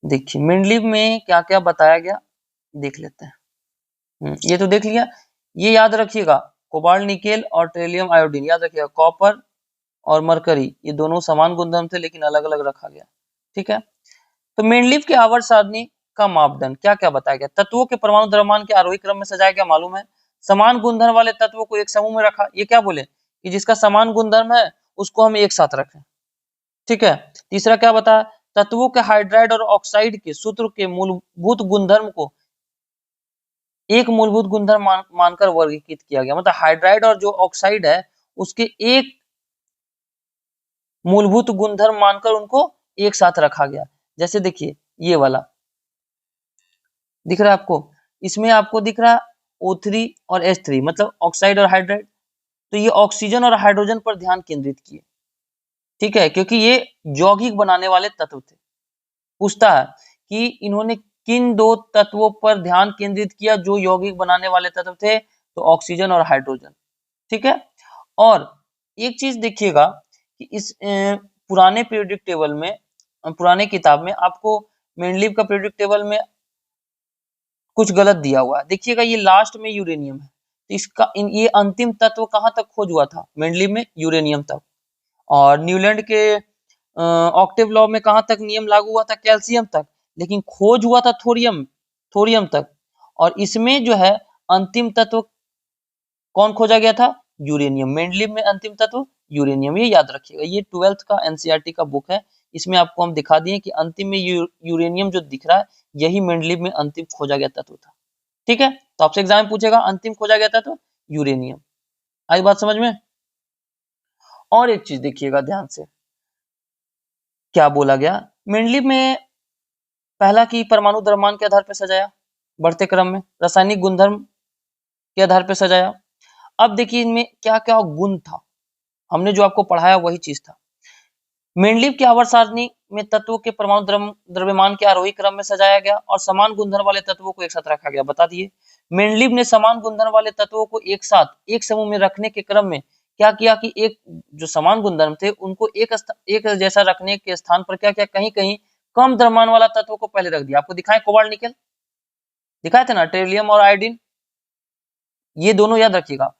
देखिए मेंडलीव में क्या क्या बताया गया, देख लेते हैं। ये तो देख लिया। ये याद रखिएगा, कोबाल्ट, निकेल और टेरिलियम, आयोडीन याद रखिएगा। कॉपर और मरकरी ये दोनों समान गुणधर्म थे, लेकिन अलग अलग रखा गया। ठीक है। तो मेंडलीव के आवर्त सारणी का मापदंड क्या क्या बताया गया? तत्वों के परमाणु द्रव्यमान के आरोही क्रम में सजाया गया, मालूम है। समान गुणधर्म वाले तत्वों को एक समूह में रखा, ये क्या बोले कि जिसका समान गुणधर्म है उसको हम एक साथ रखें। ठीक है। तीसरा क्या बताया? तत्वों के हाइड्राइड और ऑक्साइड के सूत्र के मूलभूत गुणधर्म को एक मूलभूत गुणधर्म मानकर वर्गीकृत किया गया। मतलब हाइड्राइड और जो ऑक्साइड है उसके एक मूलभूत गुणधर्म मानकर उनको एक साथ रखा गया। जैसे देखिए ये वाला दिख रहा है आपको, इसमें आपको दिख रहा O3 और H3, मतलब ऑक्साइड और हाइड्राइड। तो ये ऑक्सीजन और हाइड्रोजन पर ध्यान केंद्रित किए। ठीक है, क्योंकि ये यौगिक बनाने वाले तत्व थे। पूछता है कि इन्होंने किन दो तत्वों पर ध्यान केंद्रित किया जो यौगिक बनाने वाले तत्व थे? तो ऑक्सीजन और हाइड्रोजन। ठीक है। और एक चीज देखिएगा कि इस पुराने पीरियोडिक टेबल में, पुराने किताब में आपको मेंडलीव का पीरियोडिक टेबल में कुछ गलत दिया हुआ है। देखिएगा ये लास्ट में यूरेनियम है, तो इसका ये अंतिम तत्व कहाँ तक खोज हुआ था? मेंडलीव में यूरेनियम तक। और न्यूलैंड के ऑक्टेव लॉ में कहाँ तक नियम लागू हुआ था? कैल्शियम तक। लेकिन खोज हुआ था थोरियम, थोरियम तक। और इसमें जो है अंतिम तत्व कौन खोजा गया था? यूरेनियम। मेंडलीव में अंतिम तत्व यूरेनियम, ये याद रखिएगा। ये 12th का एनसीईआरटी का बुक है, इसमें आपको हम दिखा दिए कि अंतिम में यूरेनियम जो दिख रहा है यही मेंडलीव में अंतिम खोजा गया तत्व था। ठीक है, तो आपसे एग्जाम में पूछेगा अंतिम खोजा गया तत्व यूरेनियम। आई बात समझ में? और एक चीज देखिएगा ध्यान से, क्या बोला गया मेंडलीव में? पहला की परमाणु द्रव्यमान के आधार पर सजाया, बढ़ते क्रम में रासायनिक गुणधर्म के आधार पर सजाया। अब देखिए इनमें क्या क्या गुण था, हमने जो आपको पढ़ाया वही चीज था। मेंडलीव की आवर्त सारणी में तत्वों के परमाणु द्रव्यमान के आरोही क्रम में सजाया गया और समान गुणधर्म वाले तत्वों को एक साथ रखा गया। बता दिए मेंडलीव ने समान गुणधर्म वाले तत्वों को एक साथ एक समूह में रखने के क्रम में क्या किया कि एक जो समान गुणधर्म थे उनको एक जैसा रखने के स्थान पर क्या किया, कहीं कहीं कम द्रव्यमान वाला तत्व को पहले रख दिया। आपको दिखाए कोबाल्ट निकल दिखाए थे ना, टेरिलियम और आयोडीन, ये दोनों याद रखिएगा।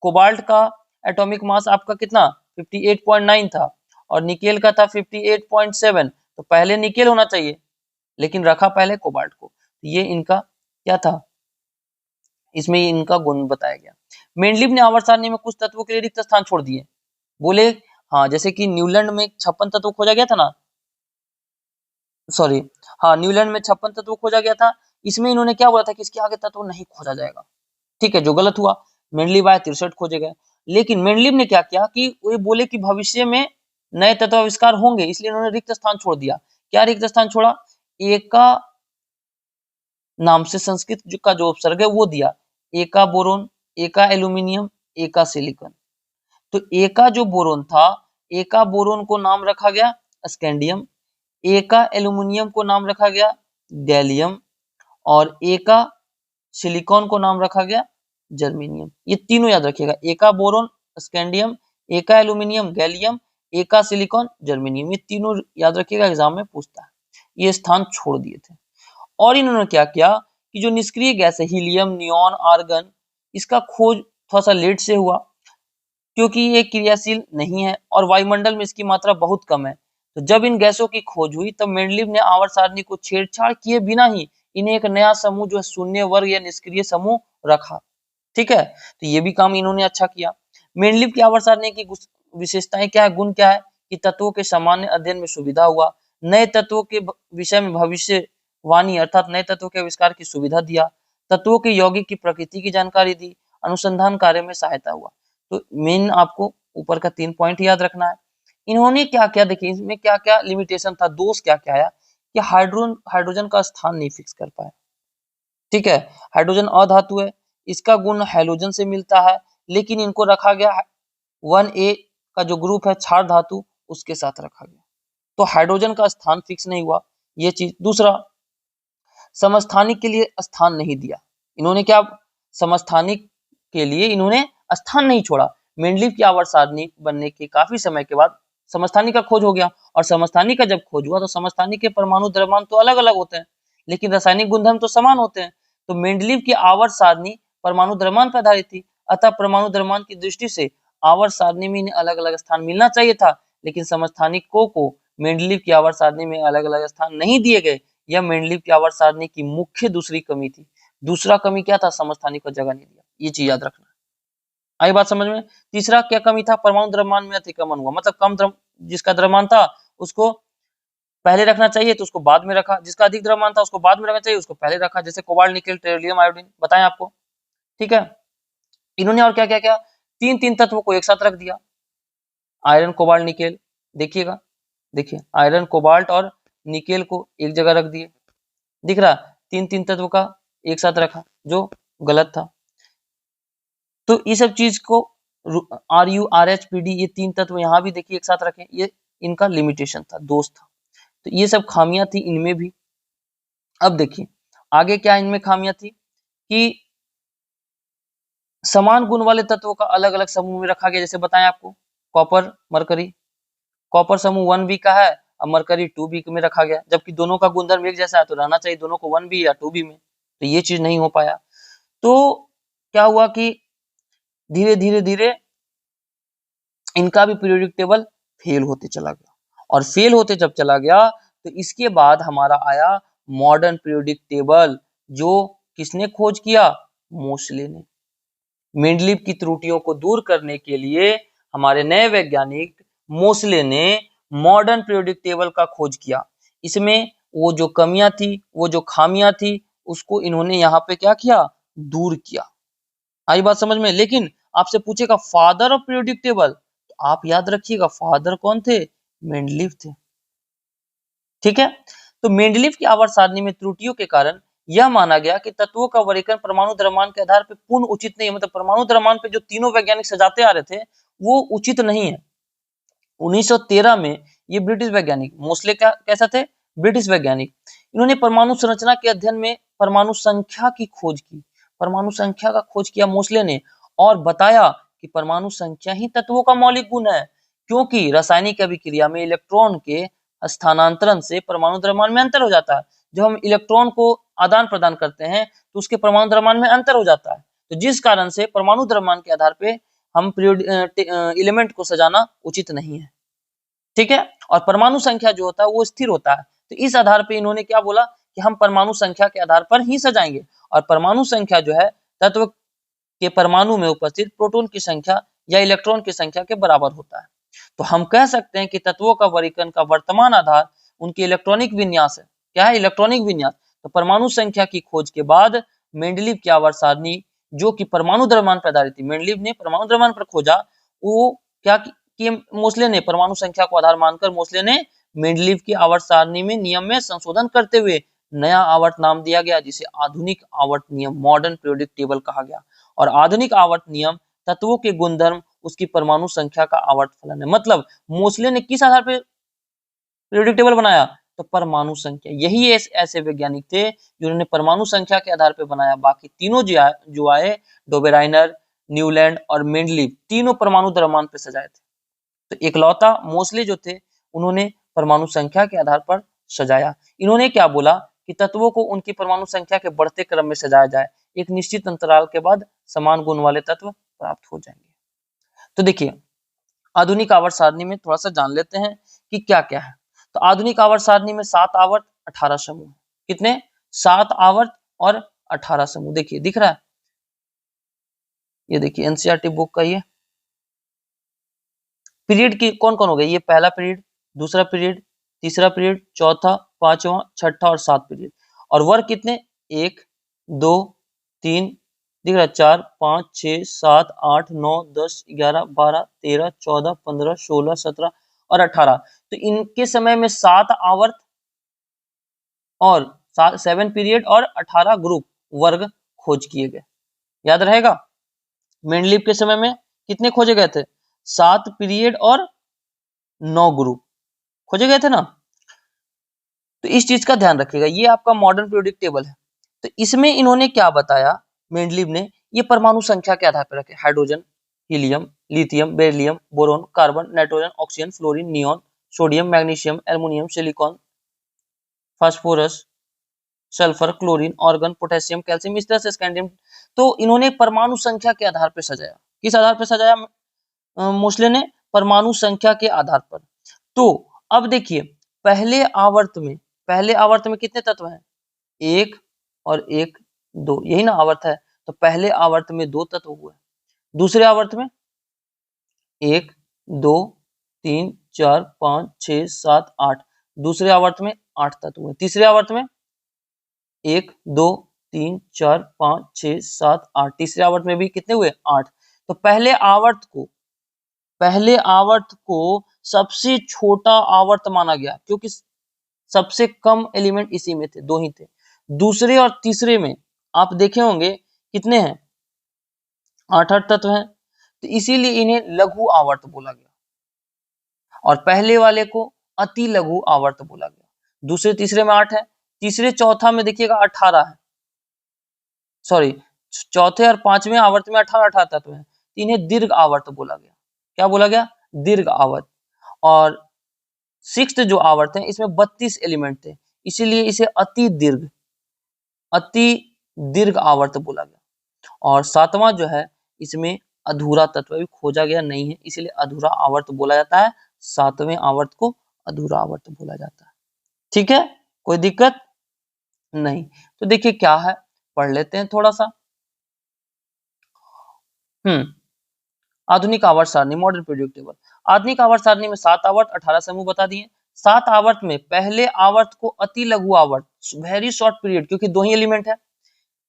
कोबाल्ट का एटॉमिक मास आपका कितना 58.9 था और निकेल का था 58.7, तो पहले निकेल होना चाहिए लेकिन रखा पहले कोबाल्ट को। ये इनका क्या था, इसमें इनका गुण बताया गया। मेंडलीव ने आवर्त सारणी में कुछ तत्वों के लिए रिक्त स्थान छोड़ दिए। बोले हाँ, जैसे कि न्यूलैंड में 56 तत्व खोजा गया था ना, सॉरी हाँ, न्यूलैंड में 56 तत्व खोजा गया था। इसमें इन्होंने क्या बोला था कि इसके आगे तत्व नहीं खोजा जाएगा। ठीक है, जो गलत हुआ। मेंडलीव आए 63 खोजे गए। लेकिन मेंडलीव ने क्या किया कि वो बोले कि भविष्य में नए तत्व आविष्कार होंगे, इसलिए इन्होंने रिक्त स्थान छोड़ दिया। क्या रिक्त स्थान छोड़ा? एका नाम से संस्कृत का जो उपसर्ग है वो दिया, एका बोरोन, एका एल्यूमिनियम, एका सिलिकॉन। तो एका जो बोरोन था, एका बोरोन को नाम रखा गया स्कैंडियम, एका एल्यूमिनियम को नाम रखा गया गैलियम और एका सिलिकॉन को नाम रखा गया जर्मेनियम। ये तीनों याद रखिएगा, एका बोरोन स्कैंडियम, एका एल्यूमिनियम गैलियम, एका सिलिकॉन जर्मेनियम, ये तीनों याद रखिएगा, एग्जाम में पूछता है। ये स्थान छोड़ दिए थे। और इन्होंने क्या किया कि जो निष्क्रिय गैस है हीलियम, नियॉन, आर्गन, इसका खोज थोड़ा सा लेट से हुआ क्योंकि ये क्रियाशील नहीं है और वायुमंडल में इसकी मात्रा बहुत कम है। तो जब इन गैसों की खोज हुई तब मेंडलीव ने आवर्त सारणी को छेड़छाड़ किए बिना ही इन्हें एक नया समूह जो है शून्य वर्ग या निष्क्रिय समूह रखा। ठीक है, तो ये भी काम इन्होंने अच्छा किया। मेंडलीव की आवर्त सारणी की विशेषताएं क्या है, गुण क्या है कि तत्वों के सामान्य अध्ययन में सुविधा हुआ, नए तत्वों के विषय में भविष्यवाणी अर्थात नए तत्वों के आविष्कार की सुविधा दिया, तत्वों के यौगिक की प्रकृति की जानकारी दी, अनुसंधान कार्य में सहायता हुआ। तो मेन आपको ऊपर का 3 पॉइंट याद रखना है। इन्होंने क्या क्या देखिए, इसमें क्या क्या लिमिटेशन था, दोष क्या क्या आया कि हाइड्रोजन का स्थान नहीं फिक्स कर पाए। ठीक है, हाइड्रोजन अधातु है, इसका गुण हैलोजन से मिलता है, लेकिन इनको रखा गया 1A का जो ग्रुप है क्षार धातु उसके साथ रखा गया, तो हाइड्रोजन का स्थान फिक्स नहीं हुआ। ये चीज। दूसरा, समस्थानिक के लिए स्थान नहीं दिया। इन्होंने क्या, समस्थानिक के लिए इन्होंने स्थान नहीं छोड़ा। मेंडलीव की आवर्त सारणी बनने के काफी समय के बाद समस्थानिक का खोज हो गया और समस्थानिक का जब खोज हुआ तो समस्थानिक के परमाणु द्रव्यमान तो अलग अलग होते हैं लेकिन रासायनिक गुणधर्म तो समान होते हैं। तो मेंडलीव की आवर्त सारणी परमाणु द्रव्यमान पर आधारित थी, अतः परमाणु द्रव्यमान की दृष्टि से आवर्त सारणी में इन्हें अलग अलग स्थान मिलना चाहिए था, लेकिन समस्थानिकों को मेंडलीव की आवर्त सारणी में अलग अलग स्थान नहीं दिए गए। यह मेंडलीव की आवर्त सारणी की मुख्य दूसरी कमी थी। दूसरा कमी क्या था, समस्थानिक को जगह नहीं दिया। ये चीज याद रखना। आई बात समझ में? तीसरा क्या कमी था, परमाणु द्रव्यमान में अतिक्रमण हुआ, मतलब जिसका द्रव्यमान था उसको पहले रखना चाहिए तो उसको बाद में रखा, जिसका अधिक द्रव्यमान था उसको बाद में रखना चाहिए उसको पहले रखा, जैसे कोबाल्ट, निकेल, टेरिलियम, आयोडीन बताएं आपको। ठीक है, इन्होंने और क्या क्या क्या, तीन तीन तत्वों को एक साथ रख दिया, आयरन, कोबाल्ट, निकेल। देखिएगा, देखिए आयरन, कोबाल्ट और निकेल को एक जगह रख दिए, दिख रहा, तीन तीन तत्व का एक साथ रखा जो गलत था। तो ये सब चीज को RU, RH, PD ये तीन तत्व यहाँ भी देखिए एक साथ रखें, ये इनका लिमिटेशन था, दोष था। तो ये सब खामियां थी इनमें भी। अब देखिए आगे क्या इनमें खामियां थी कि समान गुण वाले तत्वों का अलग अलग समूह में रखा गया, जैसे बताएं आपको कॉपर, मरकरी। कॉपर समूह 1B का है और मरकरी 2B में रखा गया, जबकि दोनों का गुणधर्म एक जैसा है तो रहना चाहिए दोनों को 1B या 2B में। तो ये चीज नहीं हो पाया। तो क्या हुआ कि धीरे धीरे धीरे इनका भी पीरियोडिक टेबल फेल होते चला गया, और फेल होते जब चला गया तो इसके बाद हमारा आया मॉडर्न पीरियोडिक टेबल, जो किसने खोज किया? मोसले ने। मेंडलीव की त्रुटियों को दूर करने के लिए हमारे नए वैज्ञानिक मोसले ने मॉडर्न पीरियोडिक टेबल का खोज किया। इसमें वो जो कमियां थी, वो जो खामियां थी, उसको इन्होंने यहाँ पे क्या किया? दूर किया। आई बात समझ में? लेकिन आपसे पूछेगा फादर ऑफ पीरियोडिक टेबल, तो आप याद रखिएगा फादर कौन थे? मेंडलीव थे। ठीक है, तो मेंडलीव की आवर्त सारणी में त्रुटियों के कारण यह माना गया कि तत्वों का वर्गीकरण परमाणु द्रव्यमान के आधार पर पूर्ण उचित नहीं है। मतलब परमाणु द्रव्यमान पे जो तीनों वैज्ञानिक सजाते आ रहे थे वो उचित नहीं है। 1913 में ये ब्रिटिश वैज्ञानिक मोसले कैसा थे? ब्रिटिश वैज्ञानिक। इन्होंने परमाणु संरचना के अध्ययन में परमाणु संख्या की खोज की। परमाणु संख्या का खोज किया मोसले ने, और बताया कि परमाणु संख्या ही तत्वों का मौलिक गुण है, क्योंकि रासायनिक अभिक्रिया में इलेक्ट्रॉन के स्थानांतरण से परमाणु द्रव्यमान में अंतर हो जाता है। जब हम इलेक्ट्रॉन को आदान प्रदान करते हैं तो उसके परमाणु द्रव्यमान में अंतर हो जाता है। तो जिस कारण से परमाणु द्रव्यमान के आधार पे हम एलिमेंट को सजाना उचित नहीं है। ठीक है, और परमाणु संख्या जो होता है वो स्थिर होता है। तो इस आधार पे इन्होंने क्या बोला कि हम परमाणु संख्या के आधार पर ही सजाएंगे, और परमाणु संख्या जो है तत्व के परमाणु में उपस्थित प्रोटॉन की संख्या या इलेक्ट्रॉन की संख्या के बराबर होता है। तो हम कह सकते हैं कि तत्वों का वर्गीकरण का वर्तमान आधार उनके इलेक्ट्रॉनिक विन्यास है। क्या है? इलेक्ट्रॉनिक विन्यास। तो परमाणु संख्या की खोज के बाद मेंडलीव की आवर्त सारणी, जो कि परमाणु द्रव्यमान पर आधारित थी, मेंडलीव ने परमाणु द्रव्यमान पर खोजा, वो क्या कि मोसले ने परमाणु संख्या को आधार मानकर मोसले ने मेंडलीव की आवर्त सारणी में नियम में संशोधन करते हुए नया आवर्त नाम दिया गया, जिसे आधुनिक आवर्त नियम मॉडर्न पीरियोडिक टेबल कहा गया। और आधुनिक आवर्त नियम तत्वों के गुणधर्म उसकी परमाणु संख्या का आवर्त फलन है। मतलब मोसले ने किस आधार पर पीरियोडिक टेबल बनाया? तो परमाणु संख्या। यही ऐसे वैज्ञानिक थे जिन्होंने परमाणु संख्या के आधार पर बनाया। बाकी तीनों जो आए डोबेराइनर, न्यूलैंड और मेंडलीव, तीनों परमाणु द्रव्यमान पर सजाए थे। तो एकलौता मोसले जो थे उन्होंने परमाणु संख्या के आधार पर सजाया। इन्होंने क्या बोला कि तत्वों को उनकी परमाणु संख्या के बढ़ते क्रम में सजाया जाए, एक निश्चित अंतराल के बाद समान गुण वाले तत्व प्राप्त हो जाएंगे। तो देखिए आधुनिक आवर्त सारणी में थोड़ा सा जान लेते हैं कि क्या क्या है। तो आधुनिक आवर्त सारणी में 7 आवर्त 18 समूह। कितने? 7 आवर्त और 18 समूह। देखिए दिख रहा है, ये देखिए एनसीईआरटी बुक का ये पीरियड की कौन कौन हो गए? ये पहला पीरियड, दूसरा पीरियड, तीसरा पीरियड, चौथा, पांचवा, छठा और 7 पीरियड। और वर्ग कितने? 1 2 3 दिख रहा है, 4 5 6 7 8 9 10 11 12 13 14 15 16 17 और 18। तो इनके समय में 7 आवर्त और 7 पीरियड और 18 ग्रुप वर्ग खोज किए गए। याद रहेगा? मेंडलीव के समय में कितने खोजे गए थे? 7 पीरियड और 9 ग्रुप खोजे गए थे ना। तो इस चीज का ध्यान रखिएगा। ये आपका मॉडर्न पीरियोडिक टेबल है। तो इसमें इन्होंने क्या बताया मेंडलीव ने? ये परमाणु संख्या के आधार पर रखे, hydrogen, helium, lithium, beryllium, boron, carbon, nitrogen, oxygen, fluorine, neon, sodium, magnesium, aluminium, silicon, phosphorus, sulphur, chlorine, organ, potassium, calcium, इस तरह से स्कैंडियम। तो इन्होंने परमाणु संख्या के आधार पर सजाया। किस आधार पर सजाया मोसले ने? परमाणु संख्या के आधार पर। तो अब देखिए पहले आवर्त में कितने तत्व हैं? 1 और 1 2, यही ना आवर्त है। तो पहले आवर्त में 2 तत्व हुए, दूसरे आवर्त में 1 2 3 4 5 6 7 8, दूसरे आवर्त में 8 तत्व हुए, तीसरे आवर्त में 1 2 3 4 5 6 7 8, तीसरे आवर्त में भी कितने हुए? 8। तो पहले आवर्त को सबसे छोटा आवर्त माना गया, क्योंकि सबसे कम एलिमेंट इसी में थे, 2 ही थे। दूसरे और तीसरे में आप देखे होंगे कितने हैं? 8 तत्व हैं। तो इसीलिए इन्हें लघु आवर्त बोला गया, और पहले वाले को अति लघु आवर्त बोला गया। दूसरे तीसरे में 8 है, तीसरे चौथा में देखिएगा 18 है, सॉरी चौथे और पांचवें आवर्त में 18 तत्व हैं। इन्हें दीर्घ आवर्त बोला गया। क्या बोला गया? दीर्घ आवर्त। और 6th जो आवर्त है इसमें 32 एलिमेंट थे, इसीलिए इसे अति दीर्घ आवर्त बोला गया। और सातवां जो है इसमें अधूरा तत्व भी खोजा गया नहीं है, इसलिए अधूरा आवर्त बोला जाता है। सातवें आवर्त को अधूरा आवर्त बोला जाता है। ठीक है, कोई दिक्कत नहीं। तो देखिए क्या है, पढ़ लेते हैं थोड़ा सा। आधुनिक आवर्त सारणी, मॉडर्न पीरियोडिक टेबल। आधुनिक आवर्त सारणी में 7 आवर्त, 18 समूह बता दिए। 7 आवर्त में पहले आवर्त को अति लघु आवर्त, वेरी शॉर्ट पीरियड, क्योंकि 2 ही एलिमेंट है।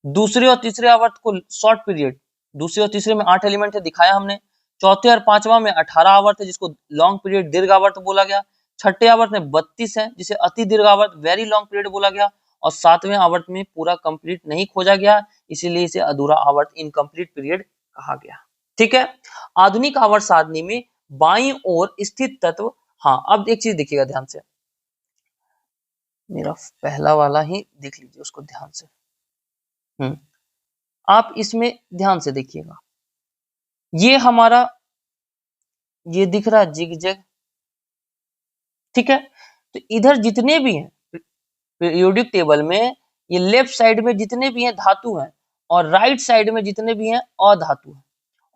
दूसरे और तीसरे आवर्त को शॉर्ट पीरियड, दूसरे और तीसरे में 8 एलिमेंट है, दिखाया हमने। चौथे और पांचवा में 18 आवर्त है, जिसको लॉन्ग पीरियड, दीर्घ आवर्त बोला गया। छठे आवर्त में 32 है, जिसे अति दीर्घ आवर्त, वेरी लॉन्ग पीरियड बोला गया। और सातवें आवर्त में पूरा कंप्लीट नहीं खोजा गया, इसीलिए इसे अधूरा आवर्त, इनकम्प्लीट पीरियड कहा गया। ठीक है, आधुनिक आवर्त सारणी में बाईं ओर स्थित तत्व। हाँ, अब एक चीज देखिएगा ध्यान से, मेरा पहला वाला ही देख लीजिए उसको ध्यान से। आप इसमें ध्यान से देखिएगा, ये हमारा ये दिख रहा है जिगजैग। ठीक है, तो इधर जितने भी हैं पीरियोडिक टेबल में, ये लेफ्ट साइड में जितने भी हैं धातु हैं, और राइट साइड में जितने भी हैं अधातु हैं,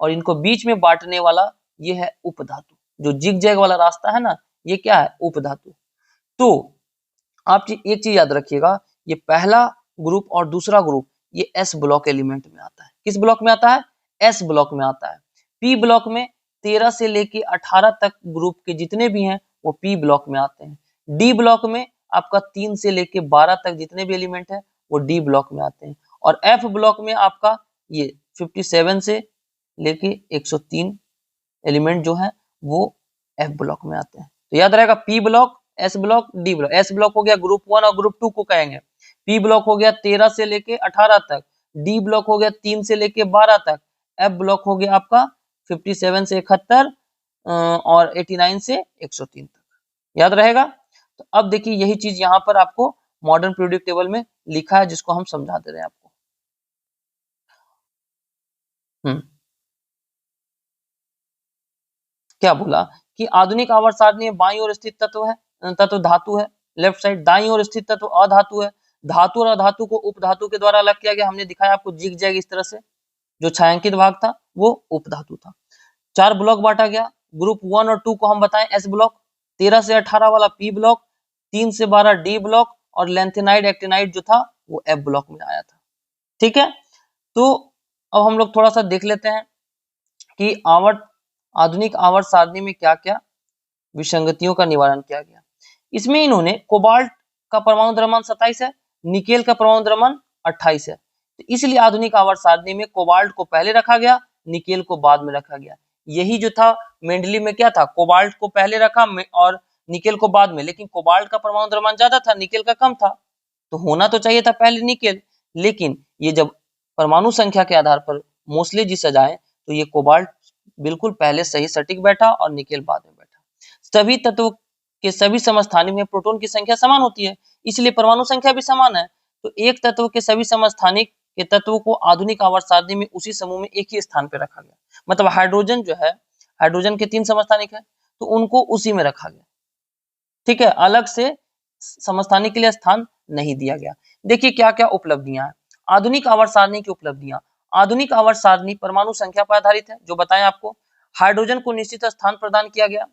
और इनको बीच में बांटने वाला ये है उपधातु। जो जिगजैग वाला रास्ता है ना, ये क्या है, उपधातु। तो आप एक चीज याद रखिएगा, ये पहला ग्रुप और दूसरा ग्रुप ये एस ब्लॉक एलिमेंट में आता है। किस ब्लॉक में आता है, एस ब्लॉक में आता है। पी ब्लॉक में 13 से लेके 18 तक ग्रुप के जितने भी हैं वो पी ब्लॉक में आते हैं। डी ब्लॉक में आपका 3 से लेके 12 तक जितने भी एलिमेंट है वो डी ब्लॉक में आते हैं। और एफ ब्लॉक में आपका ये 57 से लेके 103 एलिमेंट जो है वो एफ ब्लॉक में आते हैं। तो याद रहेगा, P block, S block, D block. S block हो गया ग्रुप 1 और ग्रुप 2 को कहेंगे। पी ब्लॉक हो गया 13 से लेके 18 तक। डी ब्लॉक हो गया 3 से लेके 12 तक। एफ ब्लॉक हो गया आपका 57 से 71 और 89 से 103 तक। याद रहेगा। तो अब देखिए यही चीज यहाँ पर आपको मॉडर्न पीरियोडिक टेबल में लिखा है, जिसको हम समझा दे रहे हैं आपको। क्या बोला कि आधुनिक आवर्त सारणी में बाईं ओर स्थित तत्व है, तत्व धातु है। लेफ्ट साइड दाईं ओर स्थित तत्व अधातु है। धातु और अधातु को उपधातु के द्वारा अलग किया गया। हमने दिखाया आपको जिग जैग इस तरह से, जो छायांकित भाग था वो उपधातु था। 4 ब्लॉक बांटा गया। ग्रुप 1 और 2 को हम बताएं एस ब्लॉक, 13 से 18 वाला पी ब्लॉक, 3 से 12 डी ब्लॉक, और लेंथेनाइड एक्टिनाइड जो था वो एफ ब्लॉक में आया था। ठीक है, तो अब हम लोग थोड़ा सा देख लेते हैं कि आधुनिक आवर्त सारणी में क्या क्या विसंगतियों का निवारण किया गया। इसमें इन्होंने कोबाल्ट का परमाणु द्रव्यमान 27 है, निकेल का परमाणु द्रव्यमान 28 है। तो इसलिए आधुनिक आवर्त सारणी में कोबाल्ट को पहले रखा गया, निकेल को बाद में रखा गया। यही जो था मेंडली में क्या था, कोबाल्ट को पहले रखा और निकेल को बाद में, लेकिन कोबाल्ट का परमाणु द्रव्यमान ज्यादा था, निकेल का कम था, तो होना तो चाहिए था पहले निकेल। लेकिन ये जब परमाणु संख्या के आधार पर मोस्टली जी सजाए तो ये कोबाल्ट बिल्कुल पहले सही सटीक बैठा और निकेल बाद में बैठा। सभी तत्वों के सभी समस्थानिक में प्रोटॉन की संख्या समान होती है, इसलिए परमाणु संख्या भी समान है। तो एक तत्व के सभी समस्थानिक के तत्वों को आधुनिक आवर्त सारणी में उसी समूह में एक ही स्थान पर रखा गया। मतलब हाइड्रोजन जो है, हाइड्रोजन के 3 समस्थानिक है, तो उनको उसी में रखा गया। ठीक है, अलग से समस्थानिक के लिए स्थान नहीं दिया गया। देखिए क्या क्या उपलब्धियां हैं आधुनिक आवर्त सारणी की उपलब्धियां। आधुनिक आवर्त सारणी परमाणु संख्या पर आधारित है, जो बताएं आपको। हाइड्रोजन को निश्चित स्थान प्रदान किया गया।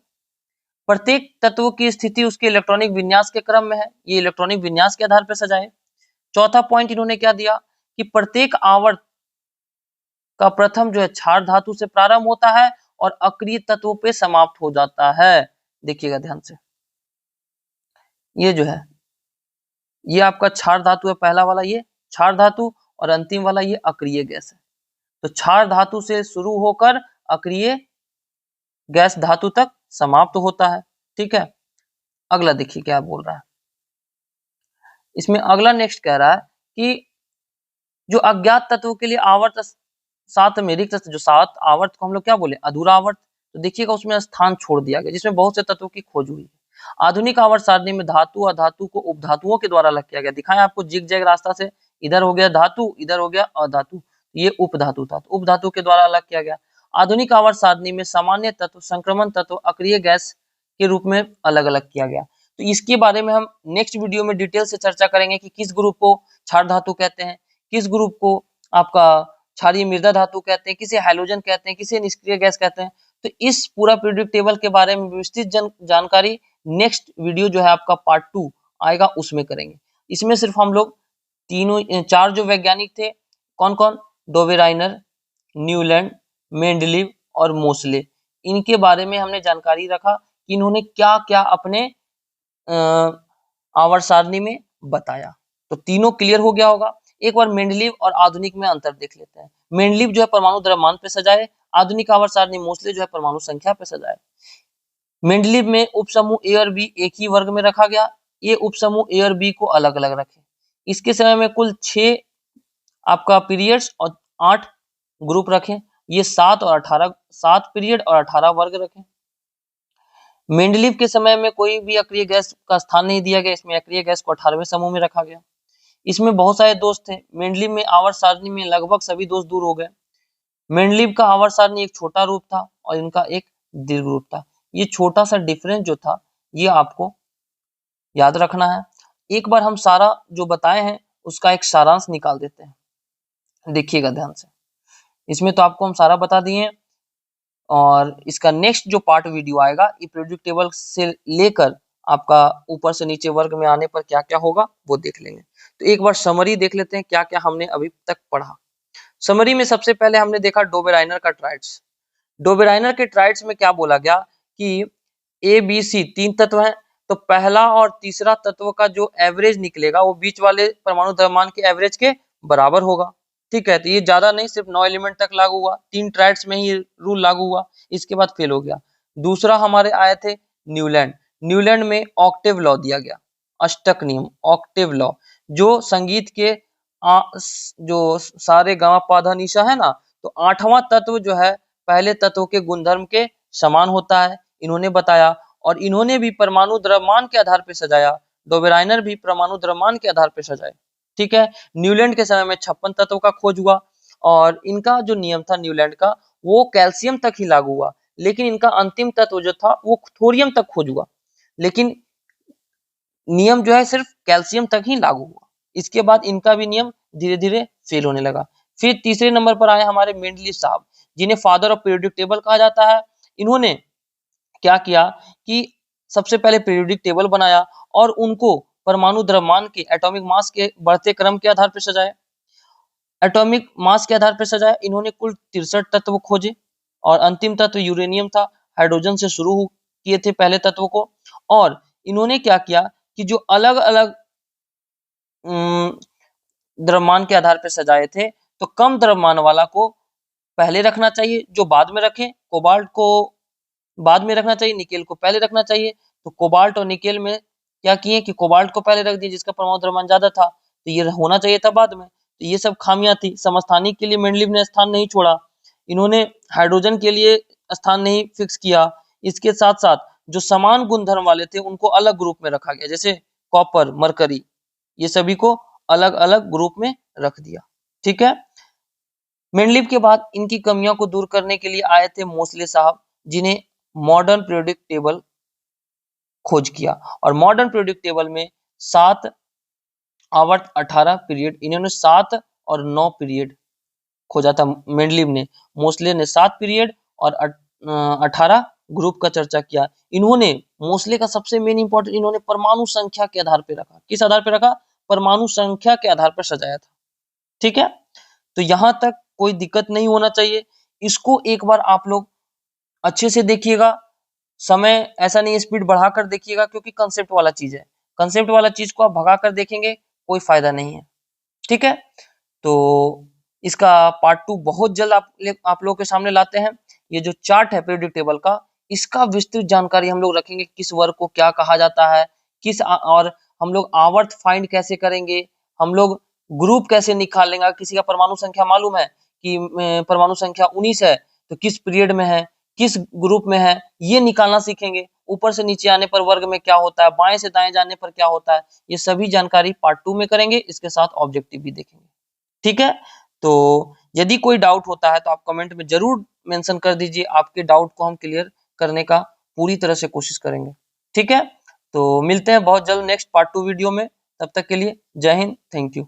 प्रत्येक तत्व की स्थिति उसके इलेक्ट्रॉनिक विन्यास के क्रम में है, ये इलेक्ट्रॉनिक विन्यास के आधार पर सजाए। चौथा पॉइंट इन्होंने क्या दिया कि प्रत्येक आवर्त का प्रथम जो है क्षार धातु से प्रारंभ होता है और अक्रिय तत्वों पे समाप्त हो जाता है। देखिएगा ध्यान से, ये जो है ये आपका क्षार धातु है, पहला वाला ये क्षार धातु, और अंतिम वाला ये अक्रिय गैस है। तो क्षार धातु से शुरू होकर अक्रिय गैस धातु तक समाप्त होता है। ठीक है, अगला देखिए क्या बोल रहा है इसमें। अगला नेक्स्ट कह रहा है कि जो अज्ञात तत्वों के लिए आवर्त 7 में रिक्त, जो 7 आवर्त को हम लोग क्या बोले, अधूरा आवर्त। तो देखिएगा उसमें स्थान छोड़ दिया गया, जिसमें बहुत से तत्वों की खोज हुई है। आधुनिक आवर्त सारणी में धातु अधातु को उपधातुओं के द्वारा अलग किया गया। दिखाएं आपको जिग जैग रास्ता से, इधर हो गया धातु, इधर हो गया अधातु, ये उपधातु था, तो उपधातु के द्वारा अलग किया गया। आधुनिक आवर्त सारणी में सामान्य तत्व, संक्रमण तत्व, अक्रिय गैस के रूप में अलग अलग किया गया। तो इसके बारे में हम नेक्स्ट वीडियो में डिटेल से चर्चा करेंगे कि किस ग्रुप को क्षार धातु कहते हैं, किस ग्रुप को आपका क्षारीय मृदा धातु कहते हैं, किसे हैलोजन कहते हैं, किसे निष्क्रिय गैस कहते हैं। तो इस पूरा पीरियोडिक टेबल के बारे में विस्तृत जानकारी नेक्स्ट वीडियो जो है आपका पार्ट 2 आएगा, उसमें करेंगे। इसमें सिर्फ हम लोग चार जो वैज्ञानिक थे, कौन कौन, डोबेराइनर, न्यूलैंड, मेंडलीव और मोसले, इनके बारे में हमने जानकारी रखा कि इन्होंने क्या क्या अपने आवर्त सारणी में बताया। तो तीनों क्लियर हो गया होगा। एक बार मेंडलीव और आधुनिक में अंतर देख लेते हैं। मेंडलीव जो है परमाणु द्रव्यमान पे सजाए, आधुनिक आवर्त सारणी मोसले जो है परमाणु संख्या पे सजाए। मेंडलीव में उपसमूह ए और बी एक ही वर्ग में रखा गया, ये उपसमूह ए और बी को अलग अलग रखे। इसके समय में कुल 6 आपका पीरियड्स और 8 ग्रुप रखें। ये 7 पीरियड और 18 वर्ग रखें। मेंडलीव के समय में कोई भी अक्रिय गैस का स्थान नहीं दिया गया, इसमें अक्रिय गैस को 18वें समूह में रखा गया। इसमें बहुत सारे दोष थे। मेंडलीव में आवर्त सारणी में लगभग सभी दोष दूर हो गए। मेंडलीव का आवर्त सारणी एक छोटा रूप था और इनका एक दीर्घ रूप था। ये छोटा सा डिफरेंस जो था ये आपको याद रखना है। एक बार हम सारा जो बताए हैं उसका एक सारांश निकाल देते हैं, देखिएगा ध्यान से। इसमें तो आपको हम सारा बता दिए, और इसका नेक्स्ट जो पार्ट वीडियो आएगा ये पीरियोडिक टेबल से लेकर आपका ऊपर से नीचे वर्ग में आने पर क्या क्या होगा वो देख लेंगे। तो एक बार समरी देख लेते हैं क्या क्या हमने अभी तक पढ़ा। समरी में सबसे पहले हमने देखा डोबेराइनर का ट्राइड्स। डोबेराइनर के ट्राइड्स में क्या बोला गया कि ए बी सी 3 तत्व हैं, तो पहला और तीसरा तत्व का जो एवरेज निकलेगा वो बीच वाले परमाणु द्रव्यमान के एवरेज के बराबर होगा। ठीक है, तो ये ज्यादा नहीं, सिर्फ 9 एलिमेंट तक लागू हुआ, 3 ट्राइड्स में ही रूल लागू हुआ, इसके बाद फेल हो गया। दूसरा हमारे आए थे न्यूलैंड। न्यूलैंड में ऑक्टेव लॉ दिया गया, अष्टक नियम, ऑक्टेव लॉ, जो संगीत के जो सारे गामा पाधा निशा है ना, तो 8वां तत्व जो है पहले तत्व के गुणधर्म के समान होता है, इन्होंने बताया। और इन्होंने भी परमाणु द्रव्यमान के आधार पर सजाया, डोबेराइनर भी परमाणु द्रव्यमान के आधार पर सजाए। ठीक है, न्यूलैंड के समय में 56 तत्व का खोज हुआ, और इनका जो नियम था न्यूलैंड का वो कैल्शियम तक ही लागू हुआ, लेकिन इनका अंतिम तत्व जो था वो थोरियम तक खोज हुआ, लेकिन नियम जो है सिर्फ कैल्शियम तक ही लागू हुआ। इसके बाद इनका भी नियम धीरे धीरे फेल होने लगा। फिर तीसरे नंबर पर आए हमारे मेंडलीव साहब, जिन्हें फादर ऑफ पीरियोडिक टेबल कहा जाता है। इन्होंने क्या किया कि सबसे पहले पीरियोडिक टेबल बनाया और उनको परमाणु द्रव्यमान के एटॉमिक मास के बढ़ते क्रम के आधार पर सजाया। एटॉमिक मास के आधार पर सजाया। इन्होंने कुल 63 तत्व खोजे और अंतिम तत्व यूरेनियम था। हाइड्रोजन से शुरू किए थे पहले तत्व को, और इन्होंने क्या किया कि जो अलग अलग द्रव्यमान के आधार पर सजाए थे, तो कम द्रव्यमान वाला को पहले रखना चाहिए, जो बाद में रखें। कोबाल्ट को बाद में रखना चाहिए, निकेल को पहले रखना चाहिए। तो कोबाल्ट और निकेल में क्या किए कि कोबाल्ट को पहले रख दिए जिसका परमाणु द्रव्यमान ज्यादा था, तो ये होना चाहिए था बाद में। तो ये सब खामियां थी। समस्थानिक के लिए मेंडलीव ने स्थान नहीं छोड़ा, इन्होंने हाइड्रोजन के लिए स्थान नहीं फिक्स किया। इसके साथ साथ जो समान गुणधर्म वाले थे उनको अलग ग्रुप में रखा गया, जैसे कॉपर, मरकरी, ये सभी को अलग अलग ग्रुप में रख दिया। ठीक है, मेंडलीव के बाद इनकी कमियों को दूर करने के लिए आए थे मोसले साहब, जिन्हें मॉडर्न पीरियोडिक टेबल खोज किया। और मॉडर्न पीरियोडिक टेबल में 7 आवर्त 18 पीरियड, इन्होंने 7 और 9 पीरियड खोजा था मेंडलीव ने। मोसले ने 7 पीरियड और 18 ग्रुप का चर्चा किया। इन्होंने मोसले का सबसे मेन इंपॉर्टेंट, इन्होंने परमाणु संख्या के आधार पर रखा। किस आधार पर रखा? परमाणु संख्या के आधार पर सजाया था। ठीक है, तो यहां तक कोई दिक्कत नहीं होना चाहिए। इसको एक बार आप लोग अच्छे से देखिएगा, समय ऐसा नहीं स्पीड बढ़ाकर देखिएगा, क्योंकि कंसेप्ट वाला चीज है। कंसेप्ट वाला चीज को आप भगाकर देखेंगे कोई फायदा नहीं है। ठीक है, तो इसका पार्ट 2 बहुत जल्द आप लोगों के सामने लाते हैं। ये जो चार्ट है पीरियोडिक टेबल का, इसका विस्तृत जानकारी हम लोग रखेंगे, किस वर्ग को क्या कहा जाता है, और हम लोग आवर्त फाइंड कैसे करेंगे, हम लोग ग्रुप कैसे निकालेंगे। किसी का परमाणु संख्या मालूम है कि परमाणु संख्या 19 है, तो किस पीरियड में है, किस ग्रुप में है, ये निकालना सीखेंगे। ऊपर से नीचे आने पर वर्ग में क्या होता है, बाएं से दाएं जाने पर क्या होता है, ये सभी जानकारी पार्ट 2 में करेंगे। इसके साथ ऑब्जेक्टिव भी देखेंगे। ठीक है, तो यदि कोई डाउट होता है तो आप कमेंट में जरूर मेंशन कर दीजिए। आपके डाउट को हम क्लियर करने का पूरी तरह से कोशिश करेंगे। ठीक है, तो मिलते हैं बहुत जल्द नेक्स्ट पार्ट 2 वीडियो में। तब तक के लिए जय हिंद, थैंक यू।